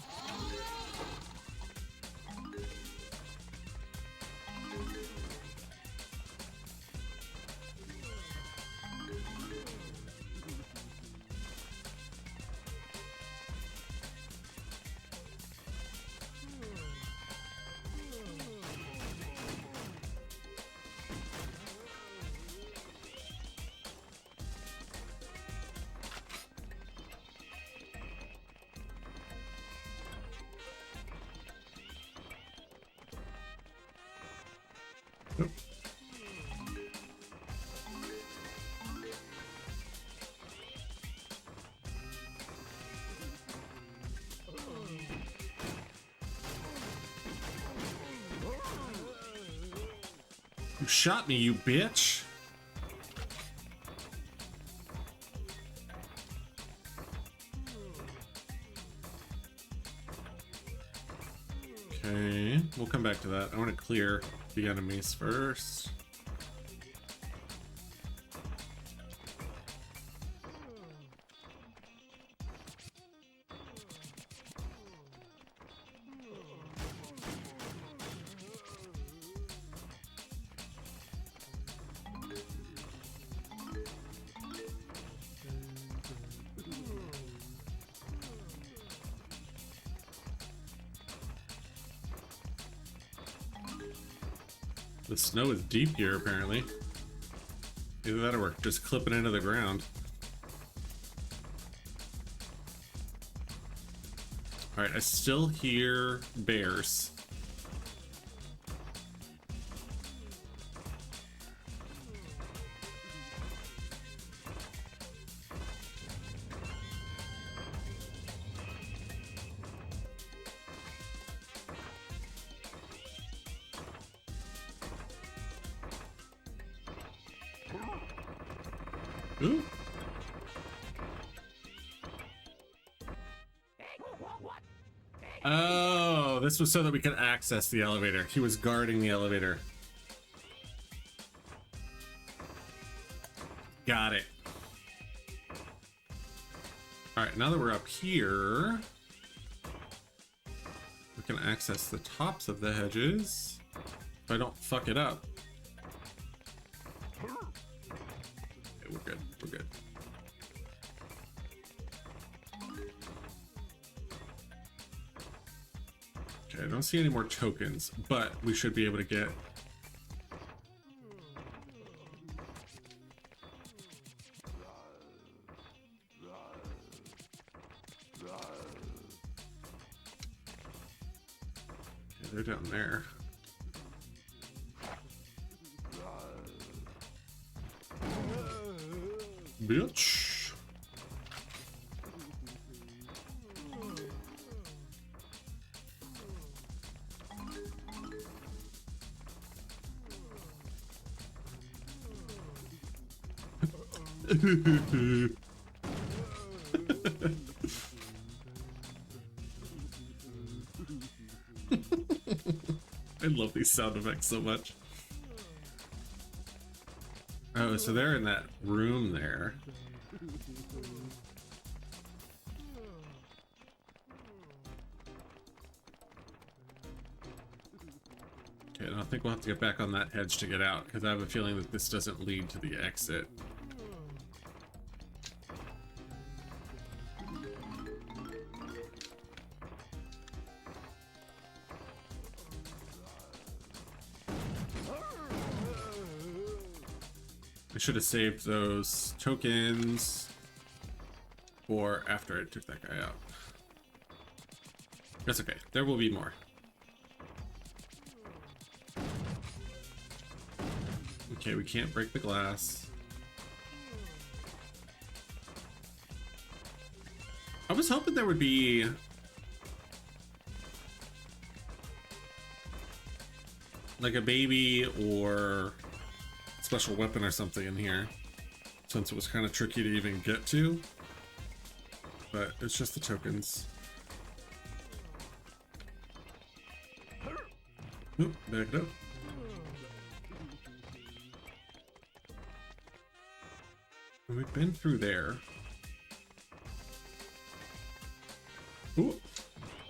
You shot me, you bitch. Okay, we'll come back to that. I want to clear the enemies first. The snow is deep here, apparently. Either that or we're just clipping into the ground. All right, I still hear bears. Ooh. Oh, this was so that we could access the elevator. He was guarding the elevator. Got it. All right, now that we're up here, we can access the tops of the hedges. If I don't fuck it up. Okay, we're good. We're good. Okay, I don't see any more tokens, but we should be able to get... Okay, they're down there. Bitch. I love these sound effects so much. Oh, so they're in that room there. Okay, I don't think we'll have to get back on that hedge to get out, because I have a feeling that this doesn't lead to the exit. I should have saved those tokens for after I took that guy out. That's okay. There will be more. Okay, we can't break the glass. I was hoping there would be like a baby or special weapon or something in here, since it was kind of tricky to even get to, but it's just the tokens. Oop, back it up. And we've been through there. Ooh,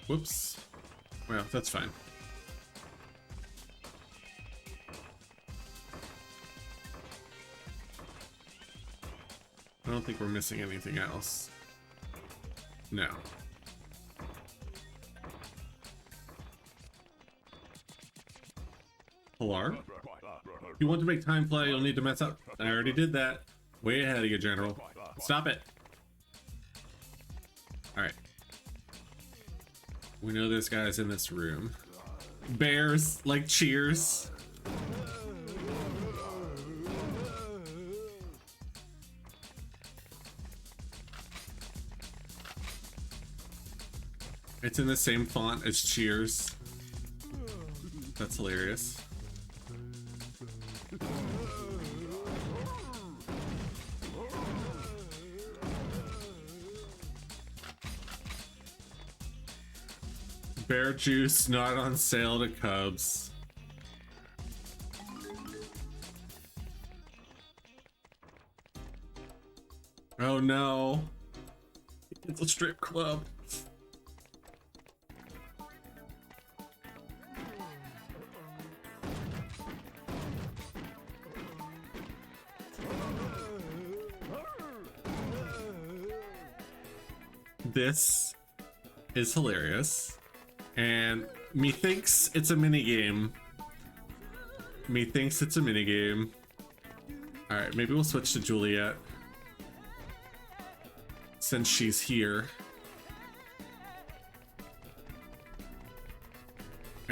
whoops. Well, that's fine. I don't think we're missing anything else. No. Pilar? If you want to make time fly, you'll need to mess up. I already did that. Way ahead of you, General. Stop it. Alright. We know this guy's in this room. Bears, like Cheers. It's in the same font as Cheers. That's hilarious. Bear juice not on sale to Cubs. Oh no. It's a strip club. This is hilarious, and methinks it's a minigame. Methinks it's a minigame. Alright, maybe we'll switch to Juliet, since she's here.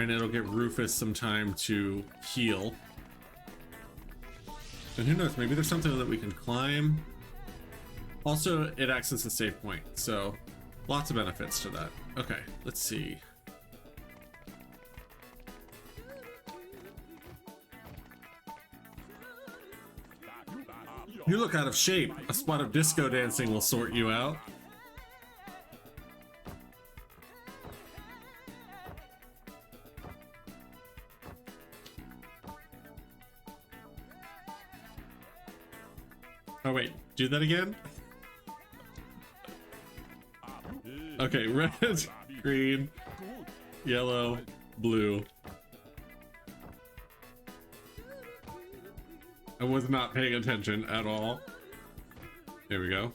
And it'll give Rufus some time to heal. And who knows, maybe there's something that we can climb. Also, it acts as a save point, so lots of benefits to that. Okay, let's see. You look out of shape. A spot of disco dancing will sort you out. Oh wait, do that again? Okay, red, green, yellow, blue. I was not paying attention at all. There we go.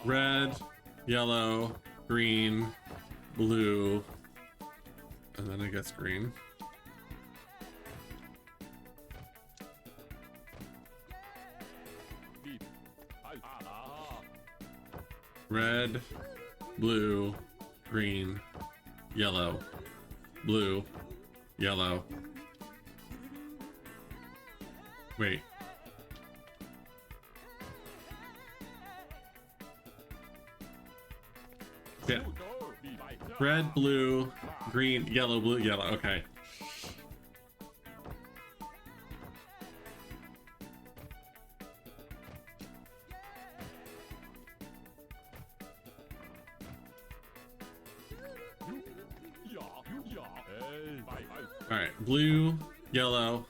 Red, yellow, green, blue, and then I guess green. Red, blue, green, yellow, blue, yellow. Wait. Yeah. Red, blue, green, yellow, blue, yellow. Okay. Alright, blue, yellow,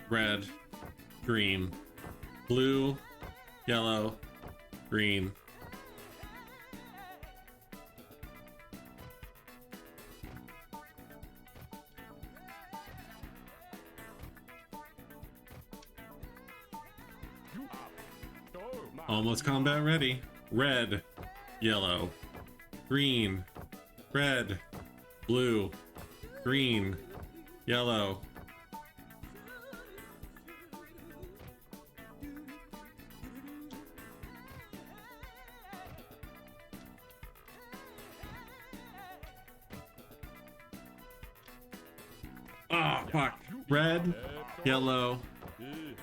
red, green, blue, yellow, green. Almost combat ready. Red, yellow, green, red, blue, green, yellow. Ah, oh, fuck. Red, yellow,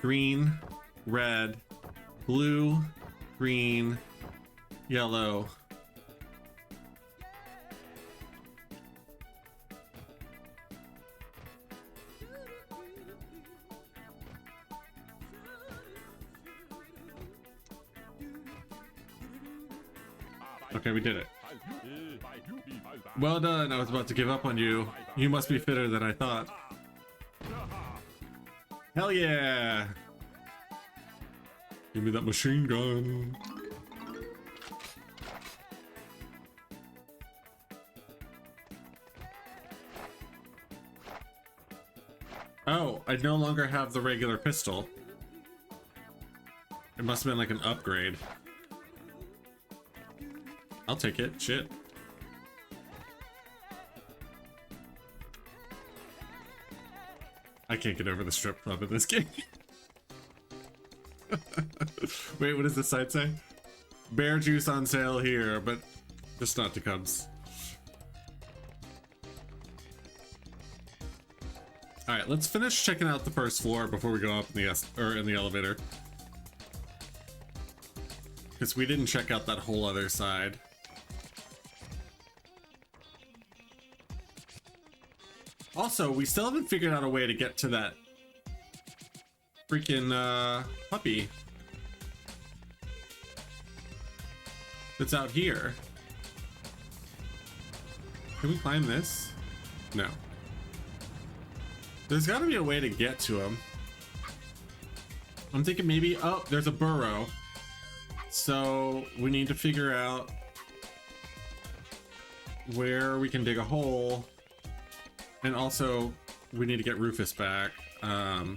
green, red, blue, green, yellow. Okay, we did it. Well done. I was about to give up on you. You must be fitter than I thought. Hell yeah! Give me that machine gun. Oh, I no longer have the regular pistol. It must have been like an upgrade. I'll take it. Shit. I can't get over the strip club in this game. Wait, what does the site say? Bear juice on sale here, but just not to Cubs. Alright, let's finish checking out the first floor before we go up in the elevator. Because we didn't check out that whole other side. Also, we still haven't figured out a way to get to that freaking puppy that's out here. Can we climb this? No. There's got to be a way to get to him. I'm thinking maybe, oh, there's a burrow. So we need to figure out where we can dig a hole. And also, we need to get Rufus back. I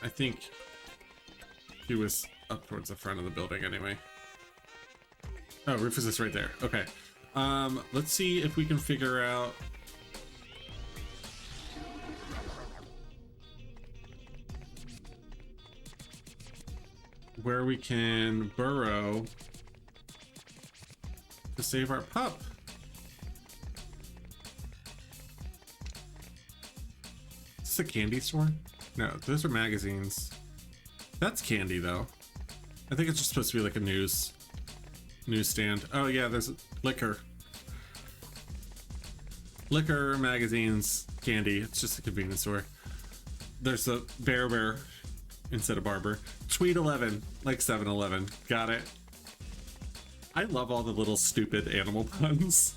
think he was up towards the front of the building anyway. Oh, Rufus is right there. Okay. Let's see if we can figure out... where we can burrow to save our pup. Is this a candy store? No, those are magazines. That's candy though. I think it's just supposed to be like a newsstand. Oh yeah, there's liquor. Liquor, magazines, candy. It's just a convenience store. There's a Bear instead of Barber. Tweet 11, like 7-Eleven. Got it. I love all the little stupid animal puns.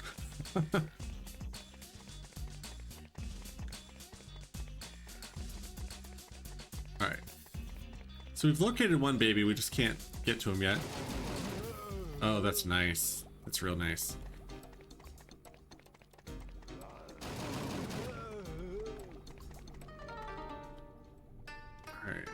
Alright. So we've located one baby, we just can't get to him yet. Oh, that's nice. That's real nice. Alright.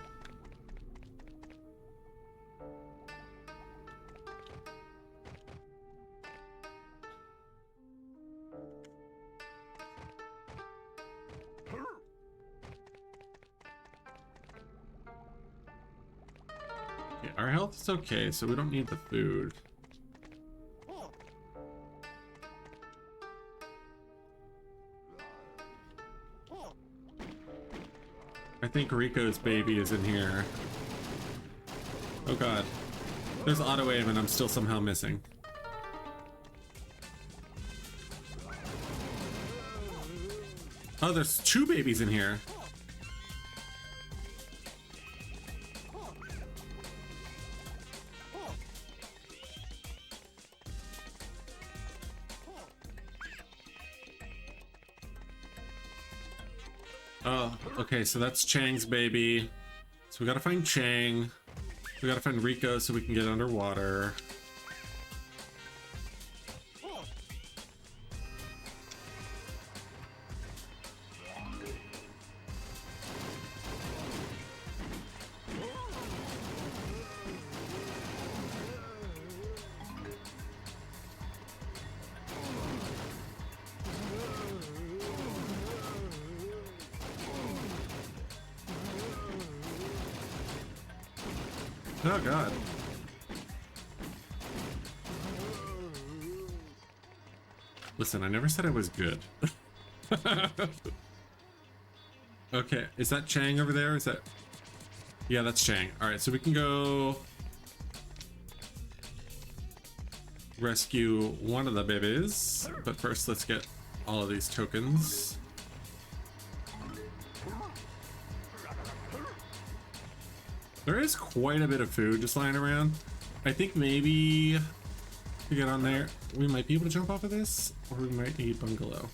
Okay, our health is okay, so we don't need the food. I think Rico's baby is in here. Oh god. There's auto aim and I'm still somehow missing. Oh, there's 2 babies in here. Oh, okay, so that's Chang's baby. So we gotta find Chang. We gotta find Rico so we can get underwater. Oh god. Listen, I never said I was good. Okay, is that Chang over there? Is that... Yeah, that's Chang. Alright, so we can go... rescue one of the babies. But first, let's get all of these tokens. There is quite a bit of food just lying around. I think maybe to get on there, we might be able to jump off of this, or we might need bungalow.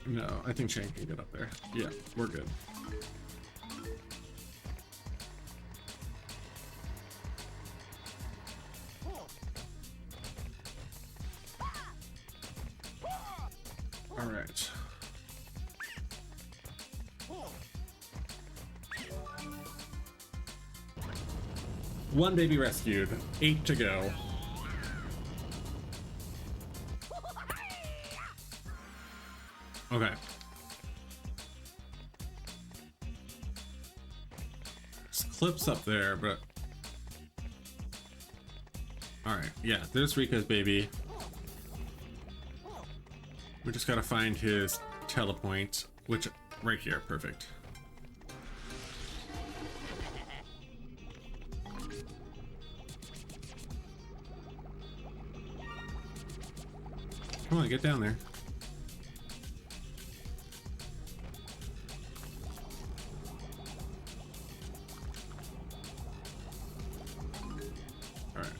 No, I think Shane can get up there. Yeah, we're good. Alright. One baby rescued, 8 to go. Okay. There's clips up there, but... Alright, yeah, there's Rico's baby. We just gotta find his telepoint, which... right here, perfect. Come on, get down there. All right.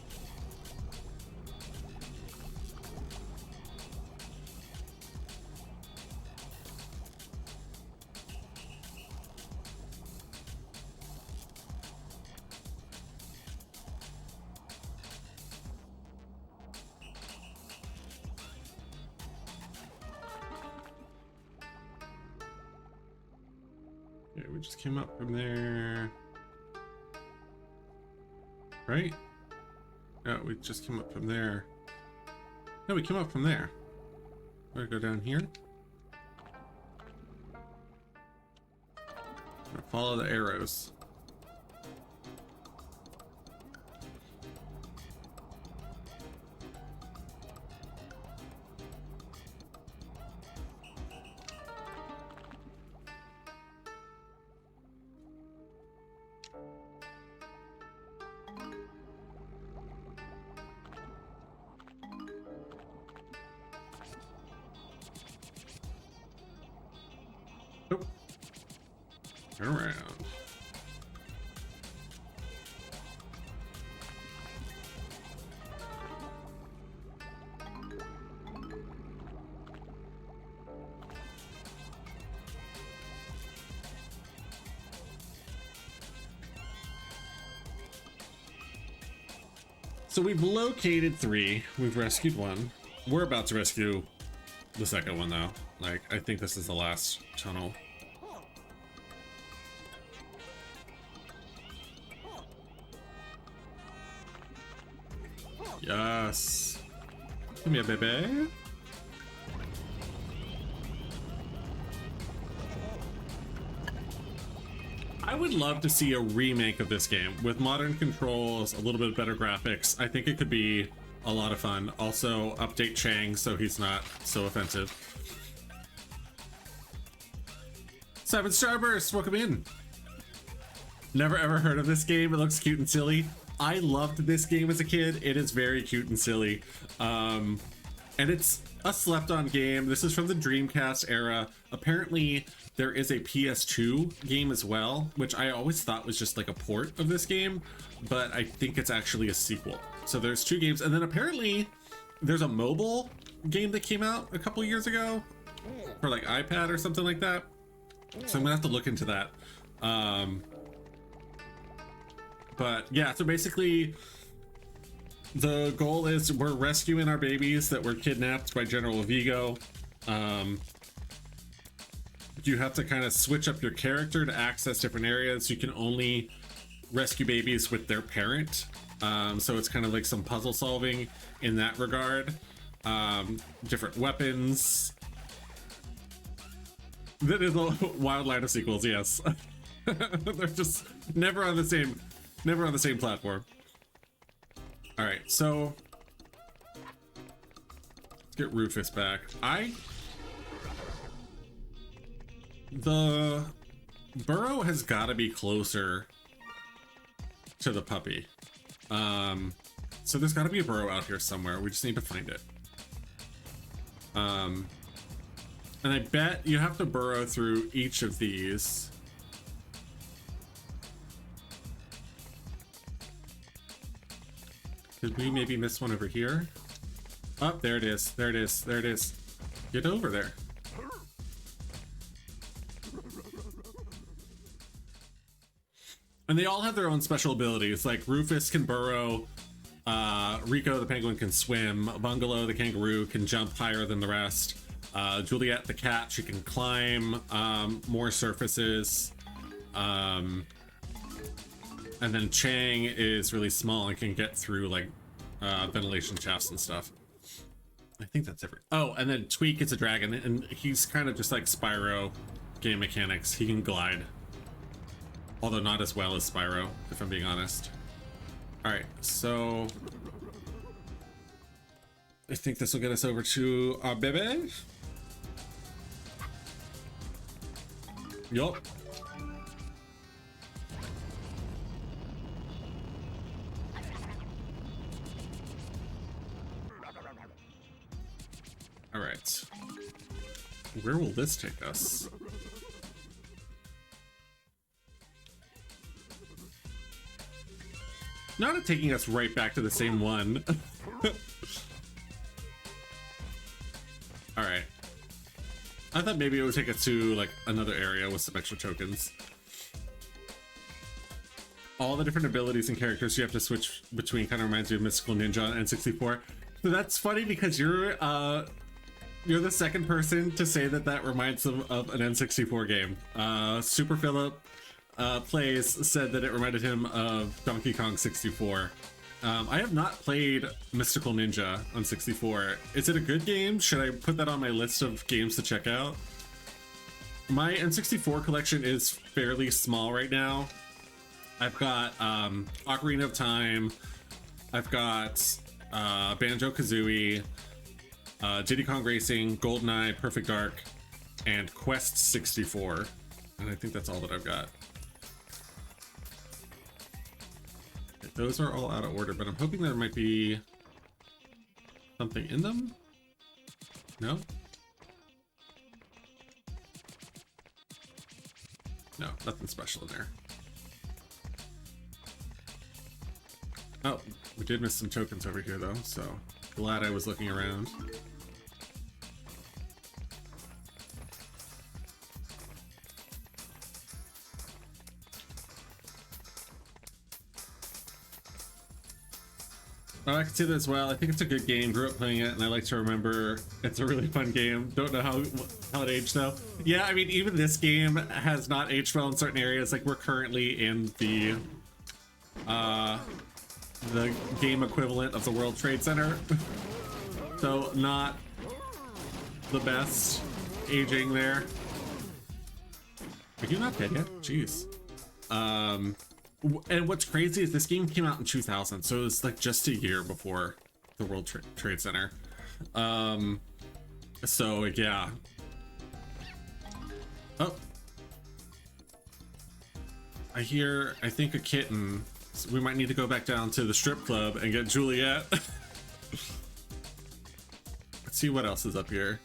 Okay, we just came up from there. Right? No, we just came up from there. No, we came up from there. We're gonna go down here. Follow the arrows. Nope. Turn around. So we've located 3. We've rescued 1. We're about to rescue the second one though. Like, I think this is the last tunnel. Yes. Come here, baby. I would love to see a remake of this game with modern controls, a little bit better graphics. I think it could be a lot of fun. Also, update Chang so he's not so offensive. Seven Starburst, welcome in. Never ever heard of this game. It looks cute and silly. I loved this game as a kid. It is very cute and silly. And it's a slept-on game. This is from the Dreamcast era. Apparently, there is a PS2 game as well, which I always thought was just like a port of this game, but I think it's actually a sequel. So there's 2 games, and then apparently there's a mobile game that came out a couple years ago for like iPad or something like that. So I'm gonna have to look into that. But yeah, so basically the goal is we're rescuing our babies that were kidnapped by General Vigo. You have to kind of switch up your character to access different areas. You can only rescue babies with their parent. So it's kind of like some puzzle solving in that regard. Different weapons. That is a wild line of sequels, yes. They're just never on the same platform. All right, so let's get Rufus back. The burrow has got to be closer to the puppy. So there's got to be a burrow out here somewhere. We just need to find it. And I bet you have to burrow through each of these. Did we maybe miss one over here? Oh, there it is. There it is. There it is. Get over there. And they all have their own special abilities. Like Rufus can burrow, Rico the penguin can swim, Bungalow the kangaroo can jump higher than the rest, Juliet the cat, she can climb more surfaces, and then Chang is really small and can get through like ventilation shafts and stuff. I think that's every. Oh, and then Tweak is a dragon, and he's kind of just like Spyro game mechanics. He can glide. Although not as well as Spyro, if I'm being honest. Alright, so I think this will get us over to our baby. Yup. Alright. Where will this take us? Not taking us right back to the same one. Alright. I thought maybe it would take us to like another area with some extra tokens. All the different abilities and characters you have to switch between kind of reminds me of Mystical Ninja and N64. So that's funny because you're the second person to say that that reminds them of an N64 game. Super Philip Plays said that it reminded him of Donkey Kong 64. I have not played Mystical Ninja on 64. Is it a good game? Should I put that on my list of games to check out? My N64 collection is fairly small right now. I've got Ocarina of Time. I've got Banjo-Kazooie, Diddy Kong Racing, GoldenEye, Perfect Dark, and Quest 64. And I think that's all that I've got. Those are all out of order, but I'm hoping there might be something in them. No? No, nothing special in there. Oh, we did miss some tokens over here though, so glad I was looking around. Oh, I can see that as well. I think it's a good game. Grew up playing it, and I like to remember it's a really fun game. Don't know how it aged though. Yeah, I mean, even this game has not aged well in certain areas. Like we're currently in the game equivalent of the World Trade Center, so not the best aging there. Are you not dead yet? Jeez. And what's crazy is this game came out in 2000, so it was like just a year before the World Trade Center. So yeah. Oh, I think a kitten. So we might need to go back down to the strip club and get Juliet. Let's see what else is up here.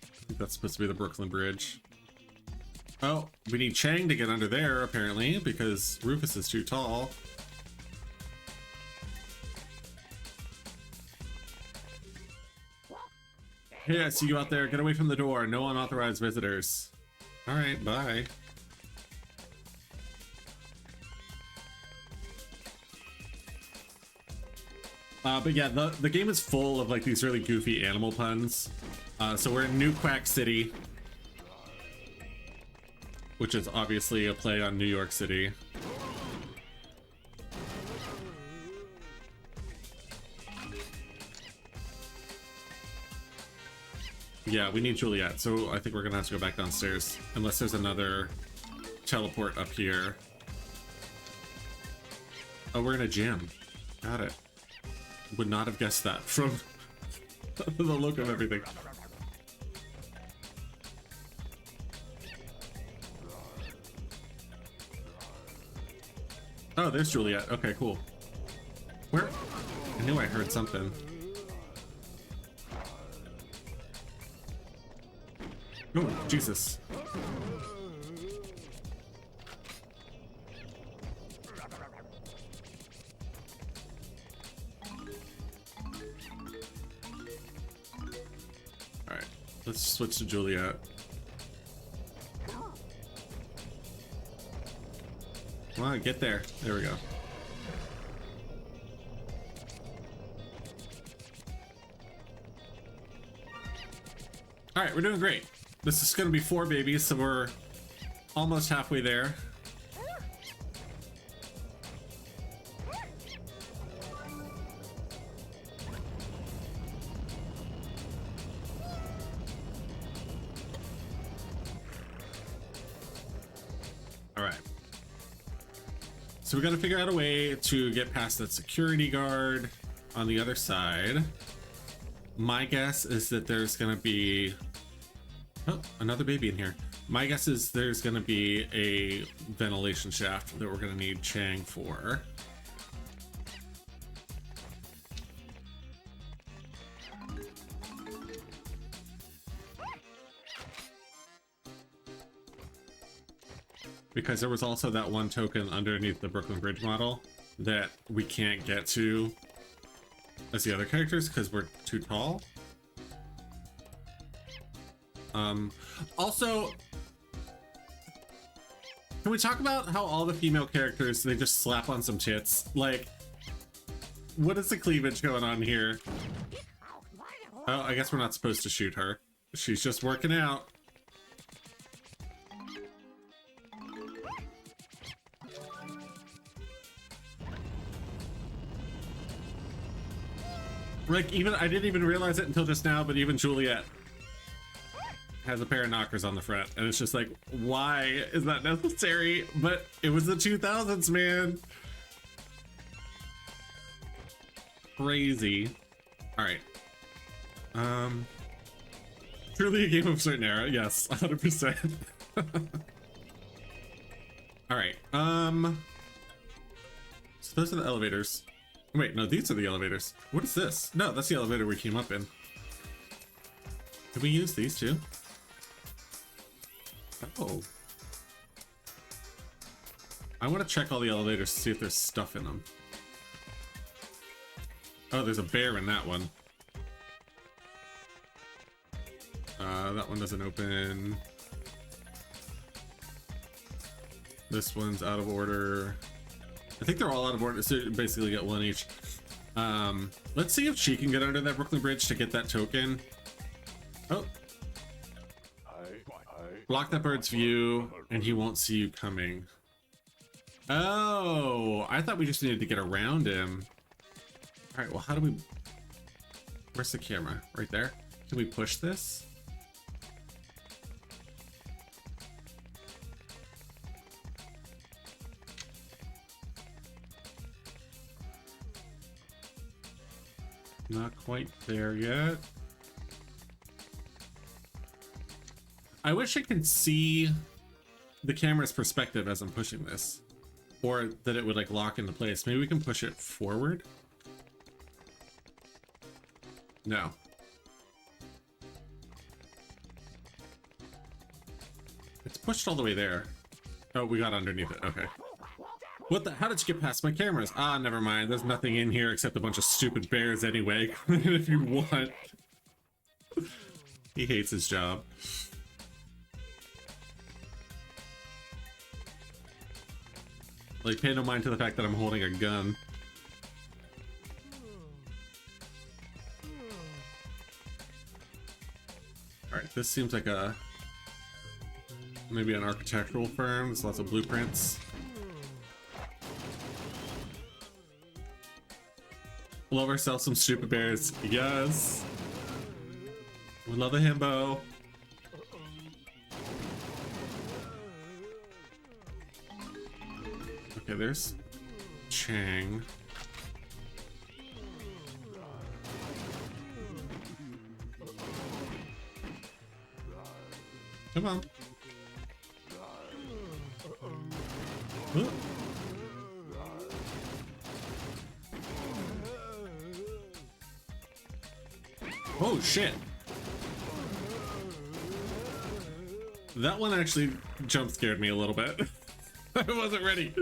I think that's supposed to be the Brooklyn Bridge. Oh, we need Chang to get under there, apparently, because Rufus is too tall. Hey, I see you out there. Get away from the door. No unauthorized visitors. All right, bye. But yeah, the game is full of like these really goofy animal puns. So we're in New Quack City, which is obviously a play on New York City. Yeah, we need Juliet, so I think we're gonna have to go back downstairs, unless there's another teleport up here. Oh, we're in a gym. Got it. Would not have guessed that from the look of everything. Oh, there's Juliet. Okay, cool. Where? I knew I heard something. Oh, Jesus. Alright, let's switch to Juliet. Come on, get there. There we go. Alright, we're doing great. This is gonna be 4 babies, so we're almost halfway there. Alright. So we gotta figure out a way to get past that security guard on the other side. My guess is that there's gonna be... Oh, another baby in here. My guess is there's gonna be a ventilation shaft that we're gonna need Chang for. Because there was also that one token underneath the Brooklyn Bridge model that we can't get to as the other characters because we're too tall. Also, can we talk about how all the female characters, they just slap on some tits? Like, what is the cleavage going on here? Oh, I guess we're not supposed to shoot her. She's just working out. Like, even I didn't even realize it until just now, but even Juliet has a pair of knockers on the front, and it's just like, why is that necessary? But it was the 2000s, man. Crazy. All right. Truly a game of a certain era. Yes, 100%. All right. So those are the elevators. Wait, no, these are the elevators. What is this? No, that's the elevator we came up in. Can we use these too? Oh. I want to check all the elevators to see if there's stuff in them. Oh, there's a bear in that one. That one doesn't open. This one's out of order. I think they're all out of order, so you basically get one each. Let's see if she can get under that Brooklyn Bridge to get that token. Oh. Block that bird's view, and he won't see you coming. Oh, I thought we just needed to get around him. All right, well, how do we... Where's the camera? Right there? Can we push this? Not quite there yet. I wish I could see the camera's perspective as I'm pushing this, or that it would like lock into place. Maybe we can push it forward. No. It's pushed all the way there. Oh, we got underneath it. Okay. What the? How did you get past my cameras? Ah, never mind. There's nothing in here except a bunch of stupid bears anyway. If you want. He hates his job. Like, pay no mind to the fact that I'm holding a gun. Alright, this seems like a... maybe an architectural firm. There's lots of blueprints. Love ourselves some stupid bears. Yes! We love a himbo. Okay, there's Chang. Come on. Ooh. Oh shit. That one actually jump scared me a little bit. I wasn't ready.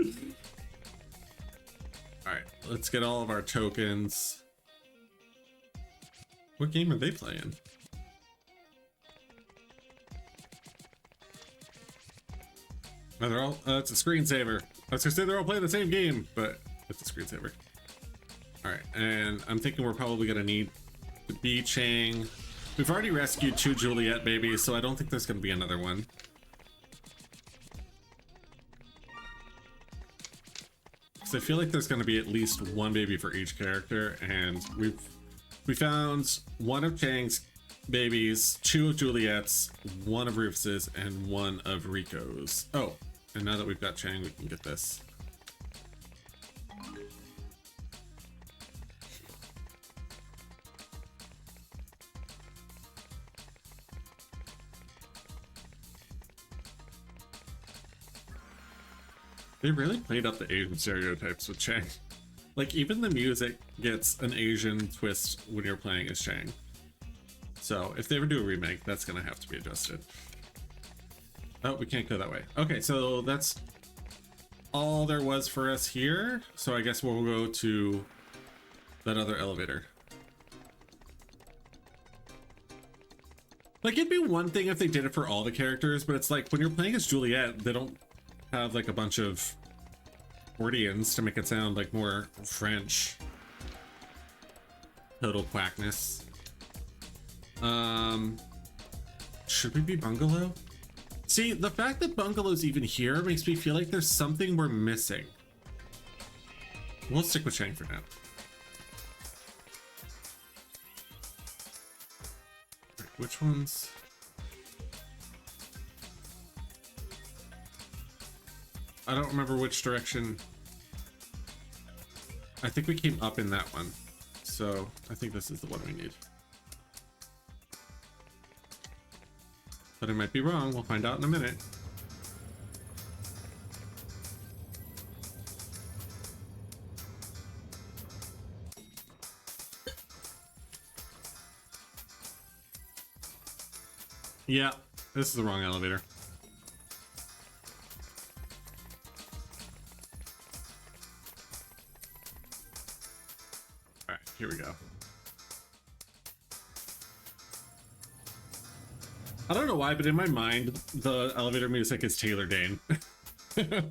Alright, let's get all of our tokens. What game are they playing? Oh, they're all, it's a screensaver. I was gonna say they're all playing the same game, but it's a screensaver. Alright, and I'm thinking we're probably gonna need the B Chang. We've already rescued 2 Juliet babies, so I don't think there's gonna be another one. So I feel like there's gonna be at least one baby for each character, and we found 1 of Chang's babies, 2 of Juliet's, 1 of Rufus's, and 1 of Rico's. Oh, and now that we've got Chang, we can get this. They really played up the Asian stereotypes with Chang. Like, even the music gets an Asian twist when you're playing as Chang. So, if they ever do a remake, that's gonna have to be adjusted. Oh, we can't go that way. Okay, so that's all there was for us here. So I guess we'll go to that other elevator. Like, it'd be one thing if they did it for all the characters, but it's like, when you're playing as Juliet, they don't have like a bunch of accordions to make it sound like more French. Total quackness. Should we be Bungalow? See, the fact that Bungalow's even here makes me feel like there's something we're missing. We'll stick with Chang for now. Which ones? I don't remember which direction. I think we came up in that one. So I think this is the one we need. But I might be wrong. We'll find out in a minute. Yeah, this is the wrong elevator. All right, here we go. I don't know why, but in my mind, the elevator music is Taylor Dane. Okay,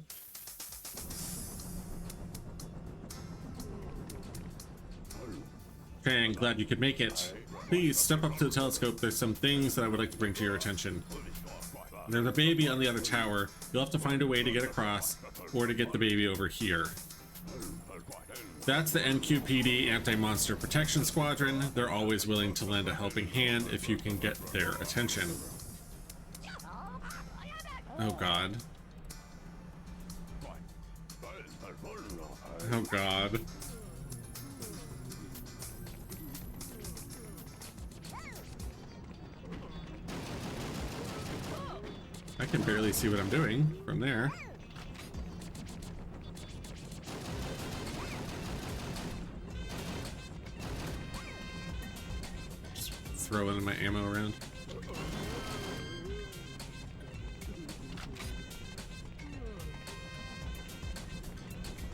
I'm glad you could make it. Please step up to the telescope. There's some things that I would like to bring to your attention. There's a baby on the other tower. You'll have to find a way to get across or to get the baby over here. That's the NQPD Anti-Monster Protection Squadron. They're always willing to lend a helping hand if you can get their attention. Oh god. Oh god. I can barely see what I'm doing from there. Just throwing my ammo around.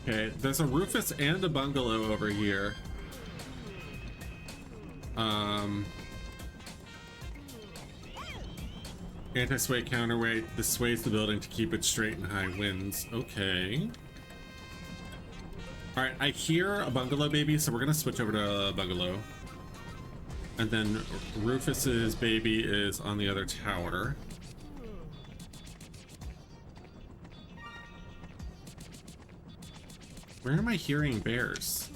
Okay, there's a Rufus and a bungalow over here. Anti-sway counterweight. This sways the building to keep it straight in high winds. Okay. Alright, I hear a bungalow baby, so we're gonna switch over to a bungalow. And then Rufus's baby is on the other tower. Where am I hearing bears?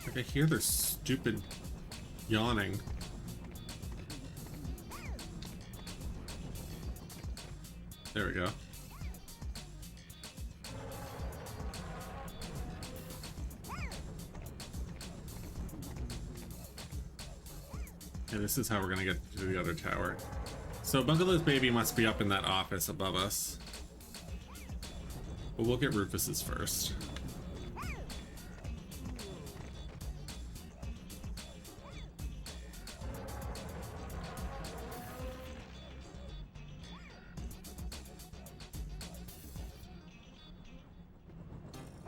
Like I hear their stupid yawning. There we go. Okay, this is how we're gonna get to the other tower. So Bungalow's baby must be up in that office above us. But we'll get Rufus's first.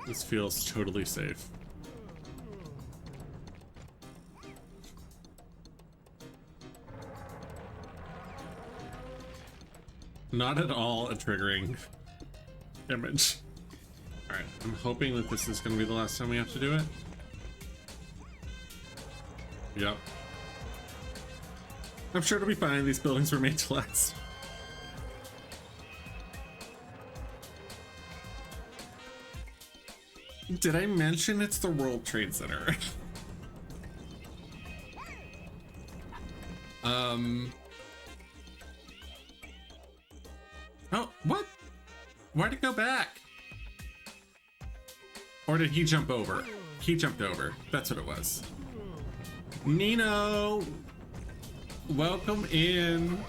This feels totally safe. Not at all a triggering image. Alright, I'm hoping that this is going to be the last time we have to do it. Yep. I'm sure it'll be fine. These buildings were made to last. Did I mention it's the World Trade Center? Oh, what? Why'd it go back? Or did he jump over? He jumped over. That's what it was. Nino! Welcome in.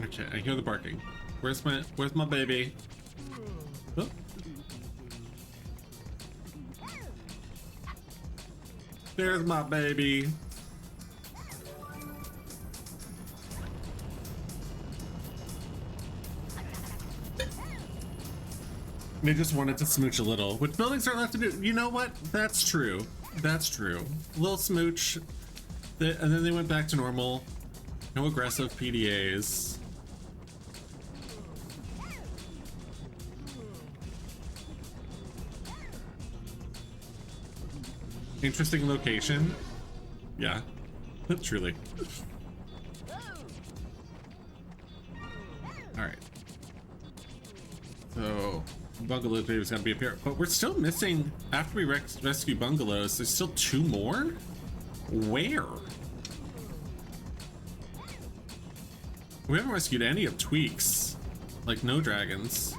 Okay, I hear the barking. Where's my baby? Oh. There's my baby. They just wanted to smooch a little, which buildings aren't allowed to do. You know what? That's true. That's true. A little smooch, and then they went back to normal. No aggressive PDAs. Interesting location. Yeah, truly. All right. So, bungalows, maybe it's gotta be up here. But we're still missing, after we rescue bungalows, there's still 2 more? Where? We haven't rescued any of Tweaks. Like, no dragons.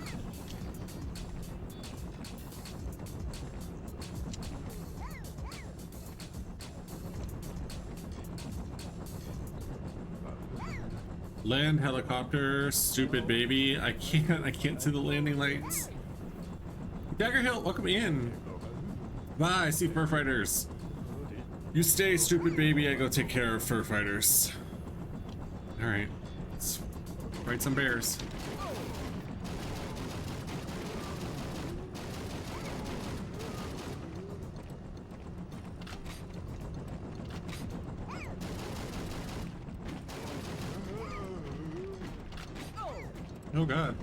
Land helicopter, stupid baby. I can't see the landing lights. Dagger Hill, welcome in. Bye, I see fur fighters. You stay, stupid baby, I go take care of fur fighters. Alright, let's fight some bears. Oh god.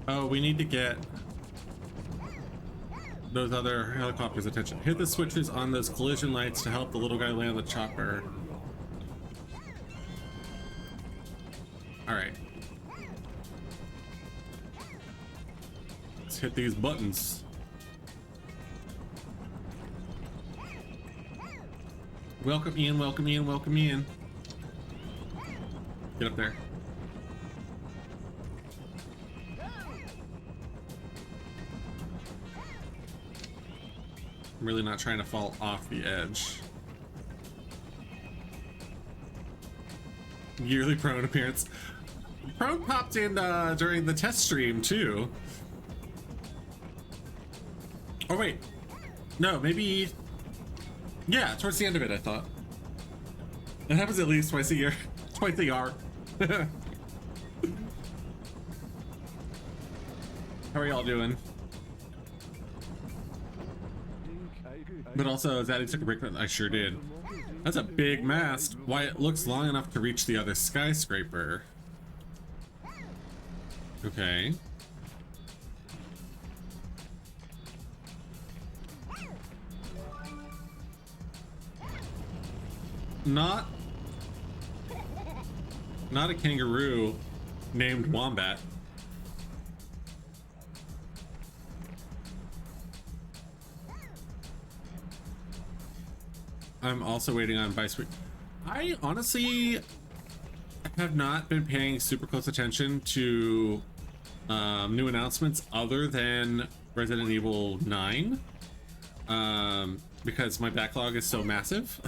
Oh, we need to get those other helicopters' attention. Hit the switches on those collision lights to help the little guy land the chopper. Alright. Let's hit these buttons. Welcome Ian, welcome Ian, welcome Ian. Get up there. I'm really not trying to fall off the edge. Yearly Prone appearance. Prone popped in during the test stream too. Oh wait. No, maybe... Yeah, towards the end of it, I thought. It happens at least twice a year. Twice a year. How are y'all doing? But also, Zaddy took a break. I sure did. That's a big mast. Why, it looks long enough to reach the other skyscraper. Okay. Not a kangaroo named Wombat. I'm also waiting on Vice. I honestly have not been paying super close attention to new announcements other than Resident Evil 9 because my backlog is so massive.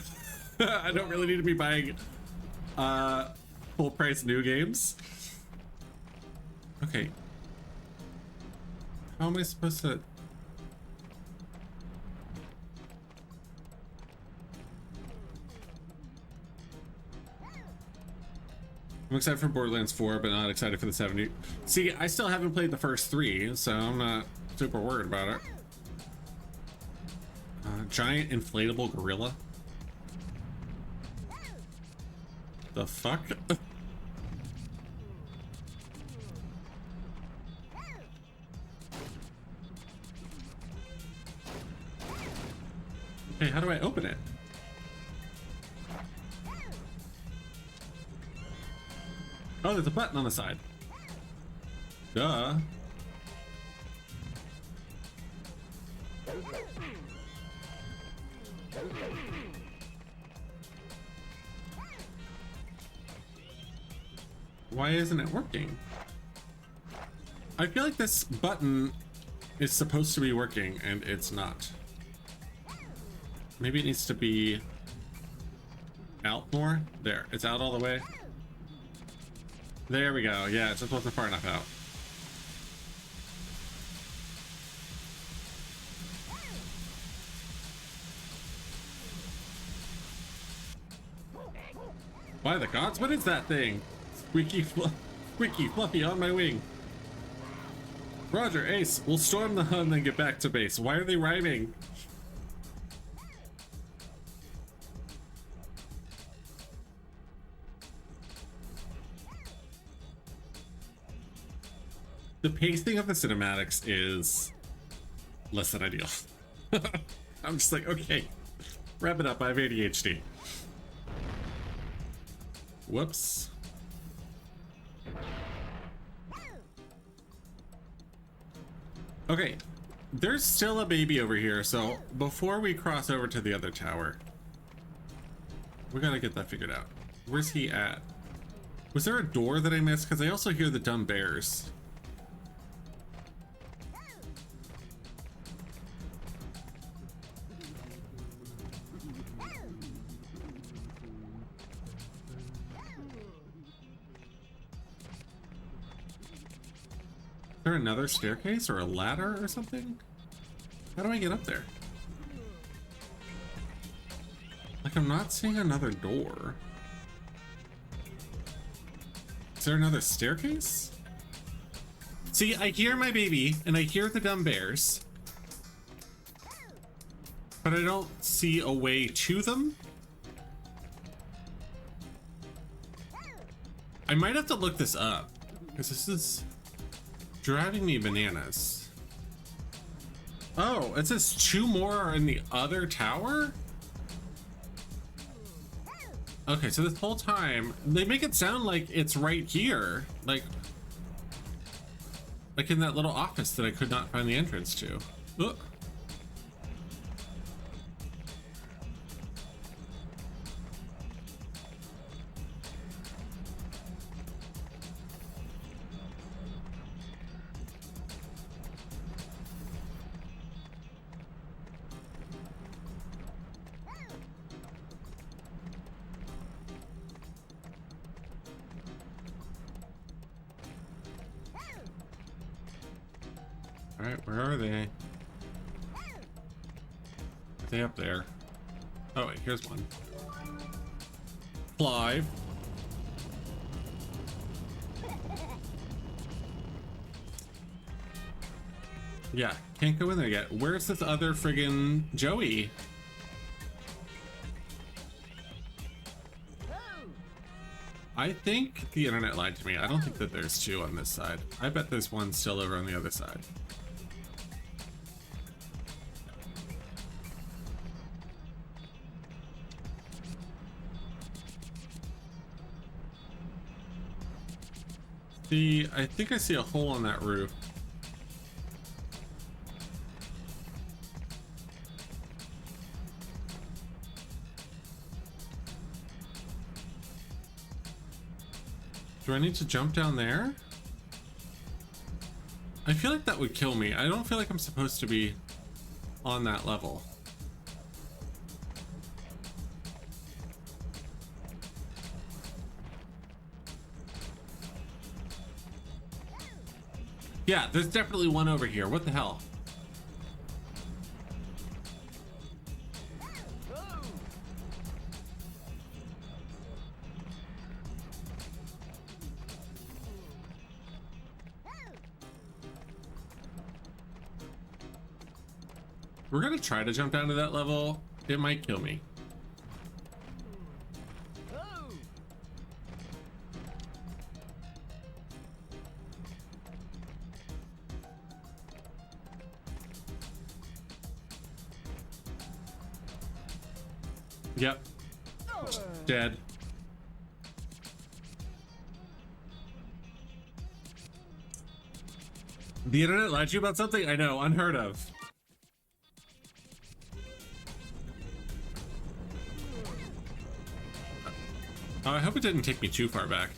I don't really need to be buying full price new games. Okay. How am I supposed to... I'm excited for Borderlands 4, but not excited for the 70. See, I still haven't played the first 3, so I'm not super worried about it. Giant inflatable gorilla. The fuck? Okay, how do I open it? Oh, there's a button on the side. Duh. Why isn't it working? I feel like this button is supposed to be working and it's not. Maybe it needs to be out more. There, it's out all the way. There we go. Yeah, it just wasn't far enough out. Why the gods? What is that thing? Squeaky Fluffy on my wing. Roger, Ace. We'll storm the Hun and get back to base. Why are they rhyming? The pacing of the cinematics is less than ideal. I'm just like, okay, Wrap it up. I have ADHD. Whoops. Okay, there's still a baby over here, so before we cross over to the other tower, we gotta get that figured out. Where's he at? Was there a door that I missed? Because I also hear the dumb bears. Is there another staircase or a ladder or something? How do I get up there? Like, I'm not seeing another door. Is there another staircase? See, I hear my baby and I hear the dumb bears, but I don't see a way to them. I might have to look this up because this is driving me bananas. Oh, it says 2 more are in the other tower? Okay, so this whole time, they make it sound like it's right here. Like in that little office that I could not find the entrance to. Ugh. Alright, where are they? Are they up there? Oh wait, here's one. Clive. Yeah, can't go in there yet. Where's this other friggin' Joey? I think the internet lied to me. I don't think that there's 2 on this side. I bet there's 1 still over on the other side. See, I think I see a hole on that roof. Do I need to jump down there? I feel like that would kill me. I don't feel like I'm supposed to be on that level. Yeah, there's definitely one over here. What the hell? We're gonna try to jump down to that level. It might kill me. Yep. Dead. The internet lied to you about something? I know, unheard of. Oh, I hope it didn't take me too far back.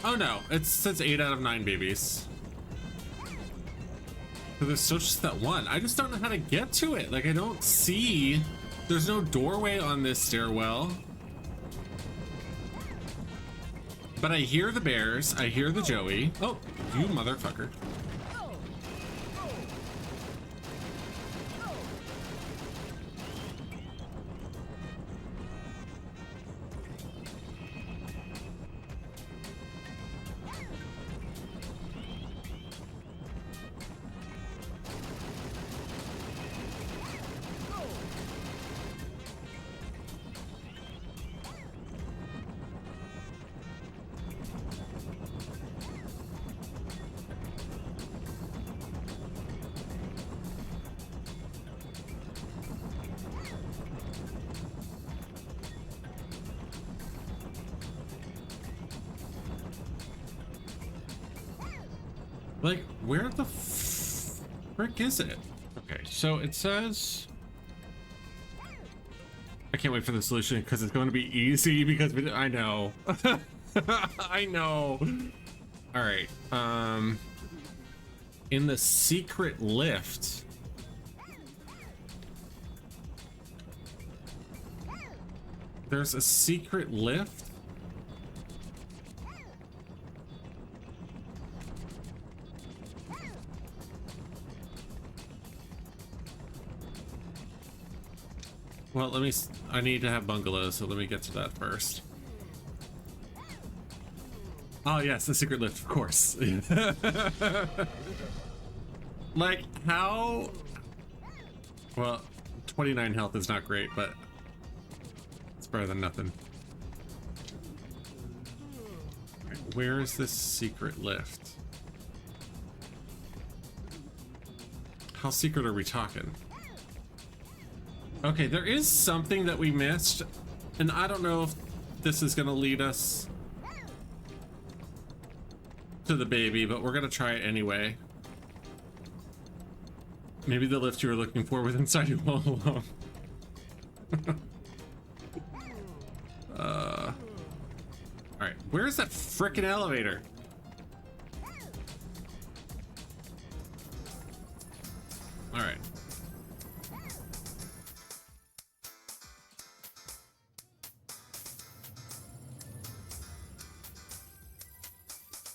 Oh no, it says 8 out of 9 babies. So there's still just that one. I just don't know how to get to it. Like, I don't see... There's no doorway on this stairwell. But I hear the bears. I hear the Joey. Oh, you motherfucker. Like, where the frick is it? Okay, so it says... I can't wait for the solution because it's going to be easy because I know. I know. All right. In the secret lift. There's a secret lift? Well, I need to have bungalows, so let me get to that first. Oh yes, the secret lift, of course. Like, how? Well, 29 health is not great, but it's better than nothing. Okay, where is this secret lift? How secret are we talking? Okay, there is something that we missed, and I don't know if this is gonna lead us to the baby, but we're gonna try it anyway. Maybe the lift you were looking for was inside you all along. Alright, where's that frickin' elevator? Alright.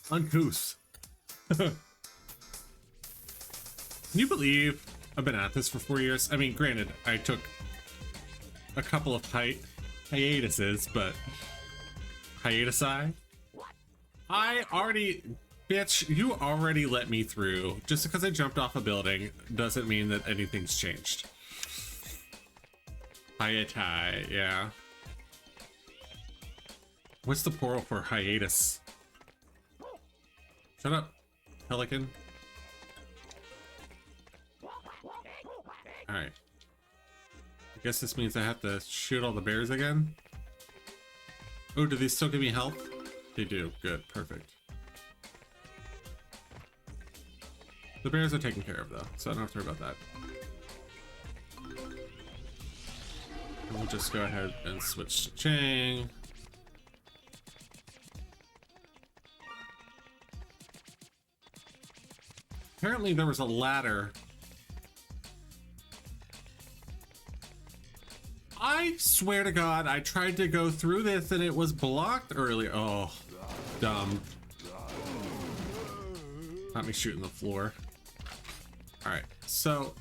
Uncouth. Can you believe I've been at this for 4 years? I mean, granted, I took a couple of hiatuses, but hiatusi? I already, bitch, you already let me through. Just because I jumped off a building doesn't mean that anything's changed. Hiatai, yeah. What's the plural for hiatus? Shut up, pelican. Alright. I guess this means I have to shoot all the bears again? Oh, do these still give me health? They do. Good. Perfect. The bears are taken care of, though, so I don't have to worry about that. And we'll just go ahead and switch to Chang. Apparently there was a ladder. I swear to God, I tried to go through this and it was blocked earlier. Oh, dumb. Not me shooting the floor. All right, so.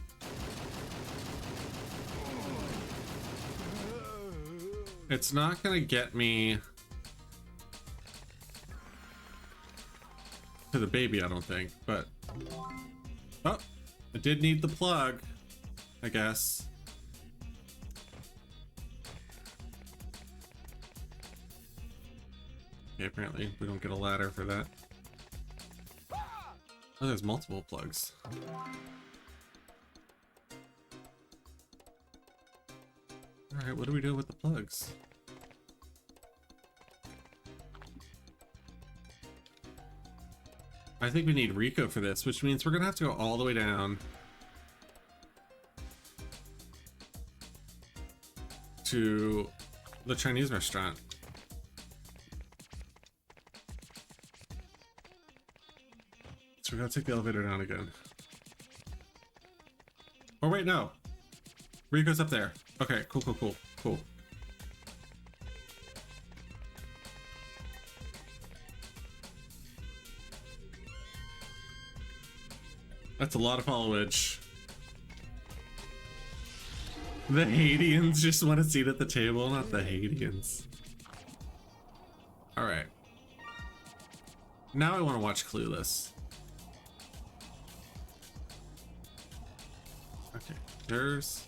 It's not gonna get me to the baby, I don't think, but. Oh, I did need the plug, I guess. Okay, apparently we don't get a ladder for that. Oh, there's multiple plugs. Alright, what do we do with the plugs? I think we need Rico for this, which means we're gonna have to go all the way down to the Chinese restaurant. So we gotta take the elevator down again. Oh wait, no. Rico's up there. Okay, cool, cool, cool, cool. That's a lot of followage. The Haitians just want a seat at the table, not the Haitians. Alright. Now I want to watch Clueless. Okay, there's...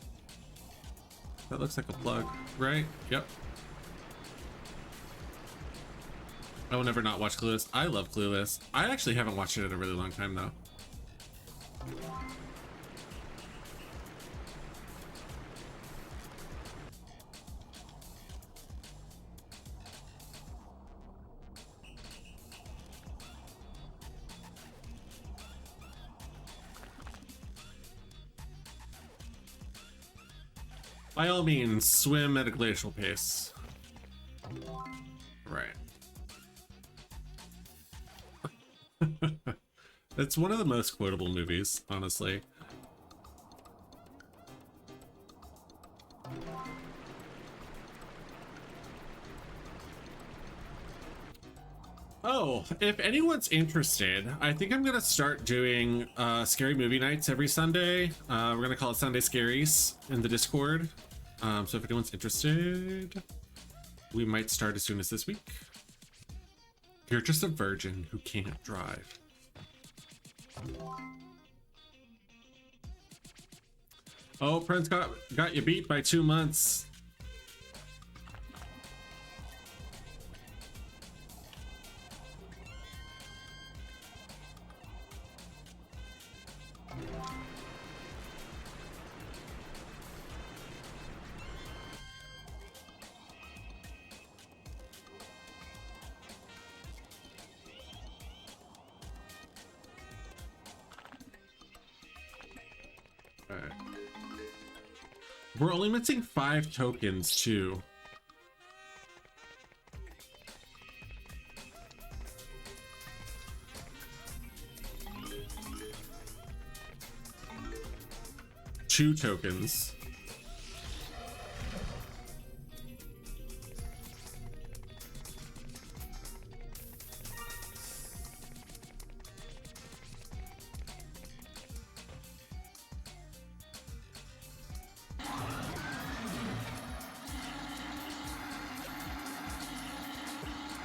That looks like a plug, right? Yep. I will never not watch Clueless. I love Clueless. I actually haven't watched it in a really long time, though. By all means, swim at a glacial pace. Right. It's one of the most quotable movies, honestly. Oh, if anyone's interested, I think I'm gonna start doing scary movie nights every Sunday. We're gonna call it Sunday Scaries in the Discord. So if anyone's interested, we might start as soon as this week. You're just a virgin who can't drive. Oh, Prince got you beat by 2 months. We're only missing 5 tokens, too. Two tokens.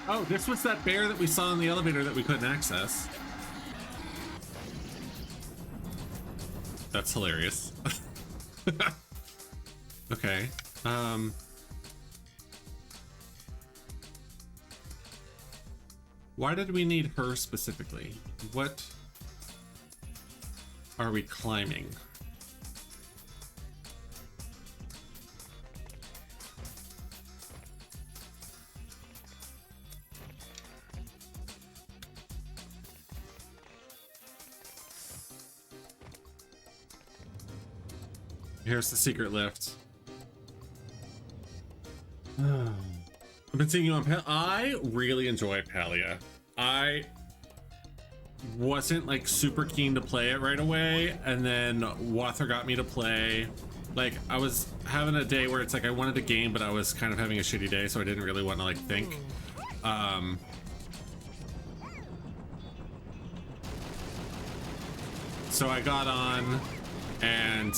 Oh, this was that bear that we saw in the elevator that we couldn't access. That's hilarious. Okay. Why did we need her specifically? What are we climbing? Here's the secret lift. I've been seeing you on I really enjoy Palia. I wasn't like super keen to play it right away, and then Wather got me to play. Like, I was having a day where it's like I wanted a game, but I was kind of having a shitty day, so I didn't really want to like think. So I got on and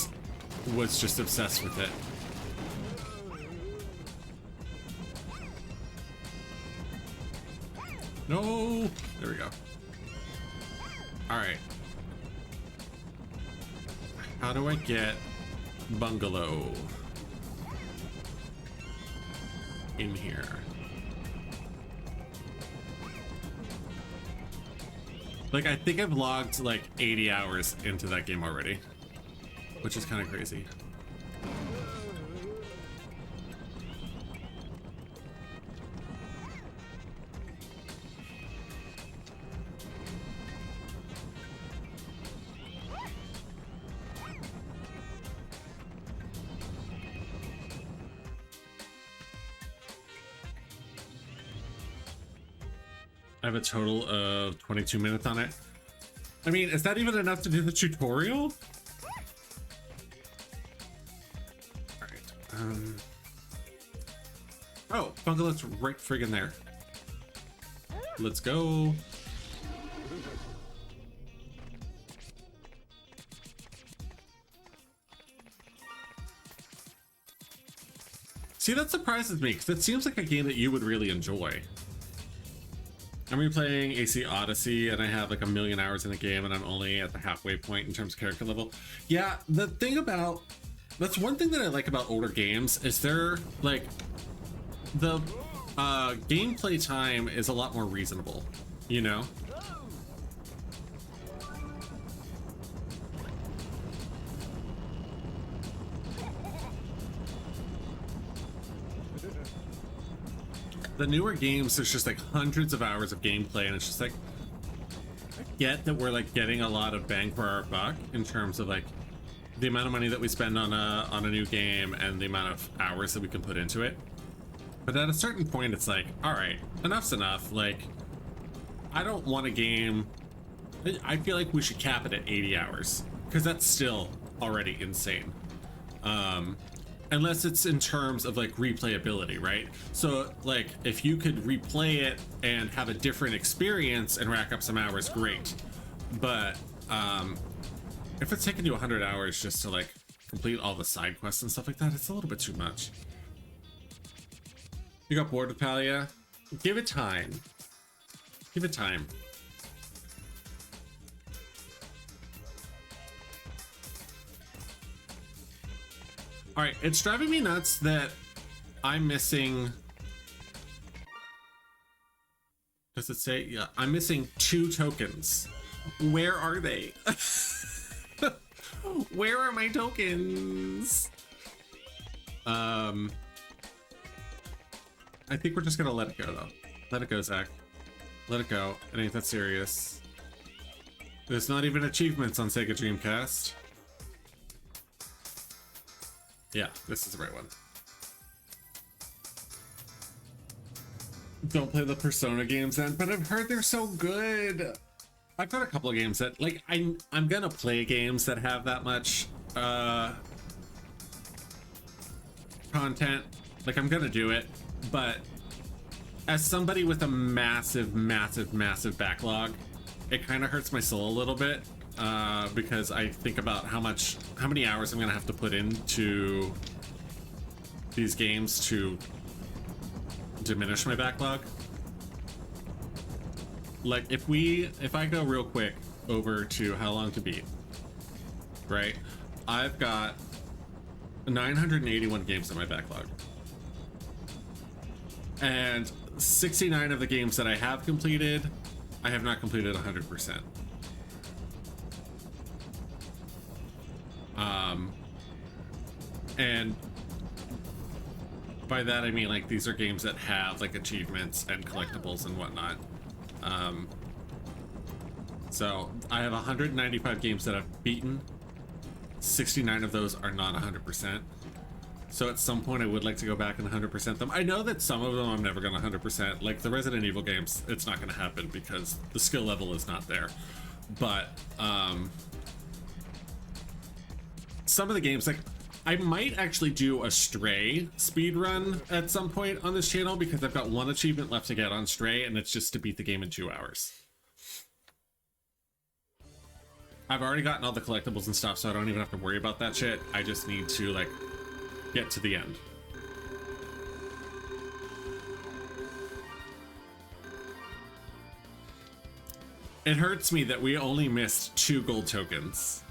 was just obsessed with it. No, there we go. All right. How do I get bungalow in here? Like, I think I've logged like 80 hours into that game already, which is kind of crazy. I have a total of 22 minutes on it. I mean, is that even enough to do the tutorial? All right. Oh, bungalow's right friggin' there. Let's go. See, that surprises me, because it seems like a game that you would really enjoy. I'm replaying AC Odyssey, and I have like 1,000,000 hours in the game, and I'm only at the halfway point in terms of character level. Yeah, the thing about... That's one thing that I like about older games, is they're, like... The gameplay time is a lot more reasonable, you know? The newer games, there's just like hundreds of hours of gameplay, and it's just like, I get that we're like getting a lot of bang for our buck in terms of like the amount of money that we spend on a new game and the amount of hours that we can put into it. But at a certain point, it's like, all right, enough's enough. Like, I don't want a game. I feel like we should cap it at 80 hours because that's still already insane. Unless it's in terms of like replayability, right? So like if you could replay it and have a different experience and rack up some hours, great. But if it's taking you 100 hours just to like complete all the side quests and stuff like that, it's a little bit too much. You got bored with Palia? Give it time. Give it time. All right, it's driving me nuts that I'm missing. Does it say? Yeah, I'm missing 2 tokens. Where are they? Where are my tokens? I think we're just gonna let it go though. Let it go, Zach. Let it go. It ain't that serious. There's not even achievements on Sega Dreamcast. Yeah, this is the right one. Don't play the Persona games then, but I've heard they're so good. I've got a couple of games that, like, I'm gonna play games that have that much content. Like, I'm gonna do it, but as somebody with a massive backlog, it kind of hurts my soul a little bit. Because I think about how many hours I'm gonna have to put into these games to diminish my backlog. Like if I go real quick over to how long to beat, right? I've got 981 games in my backlog, and 69 of the games that I have completed, I have not completed 100%. And by that I mean like these are games that have like achievements and collectibles and whatnot. So I have 195 games that I've beaten. 69 of those are not 100%. So at some point I would like to go back and 100% them. I know that some of them I'm never gonna 100%. Like the Resident Evil games, it's not gonna happen because the skill level is not there. But some of the games, like I might actually do a Stray speed run at some point on this channel because I've got 1 achievement left to get on Stray, and it's just to beat the game in 2 hours. I've already gotten all the collectibles and stuff, so I don't even have to worry about that shit. I just need to like get to the end. It hurts me that we only missed 2 gold tokens.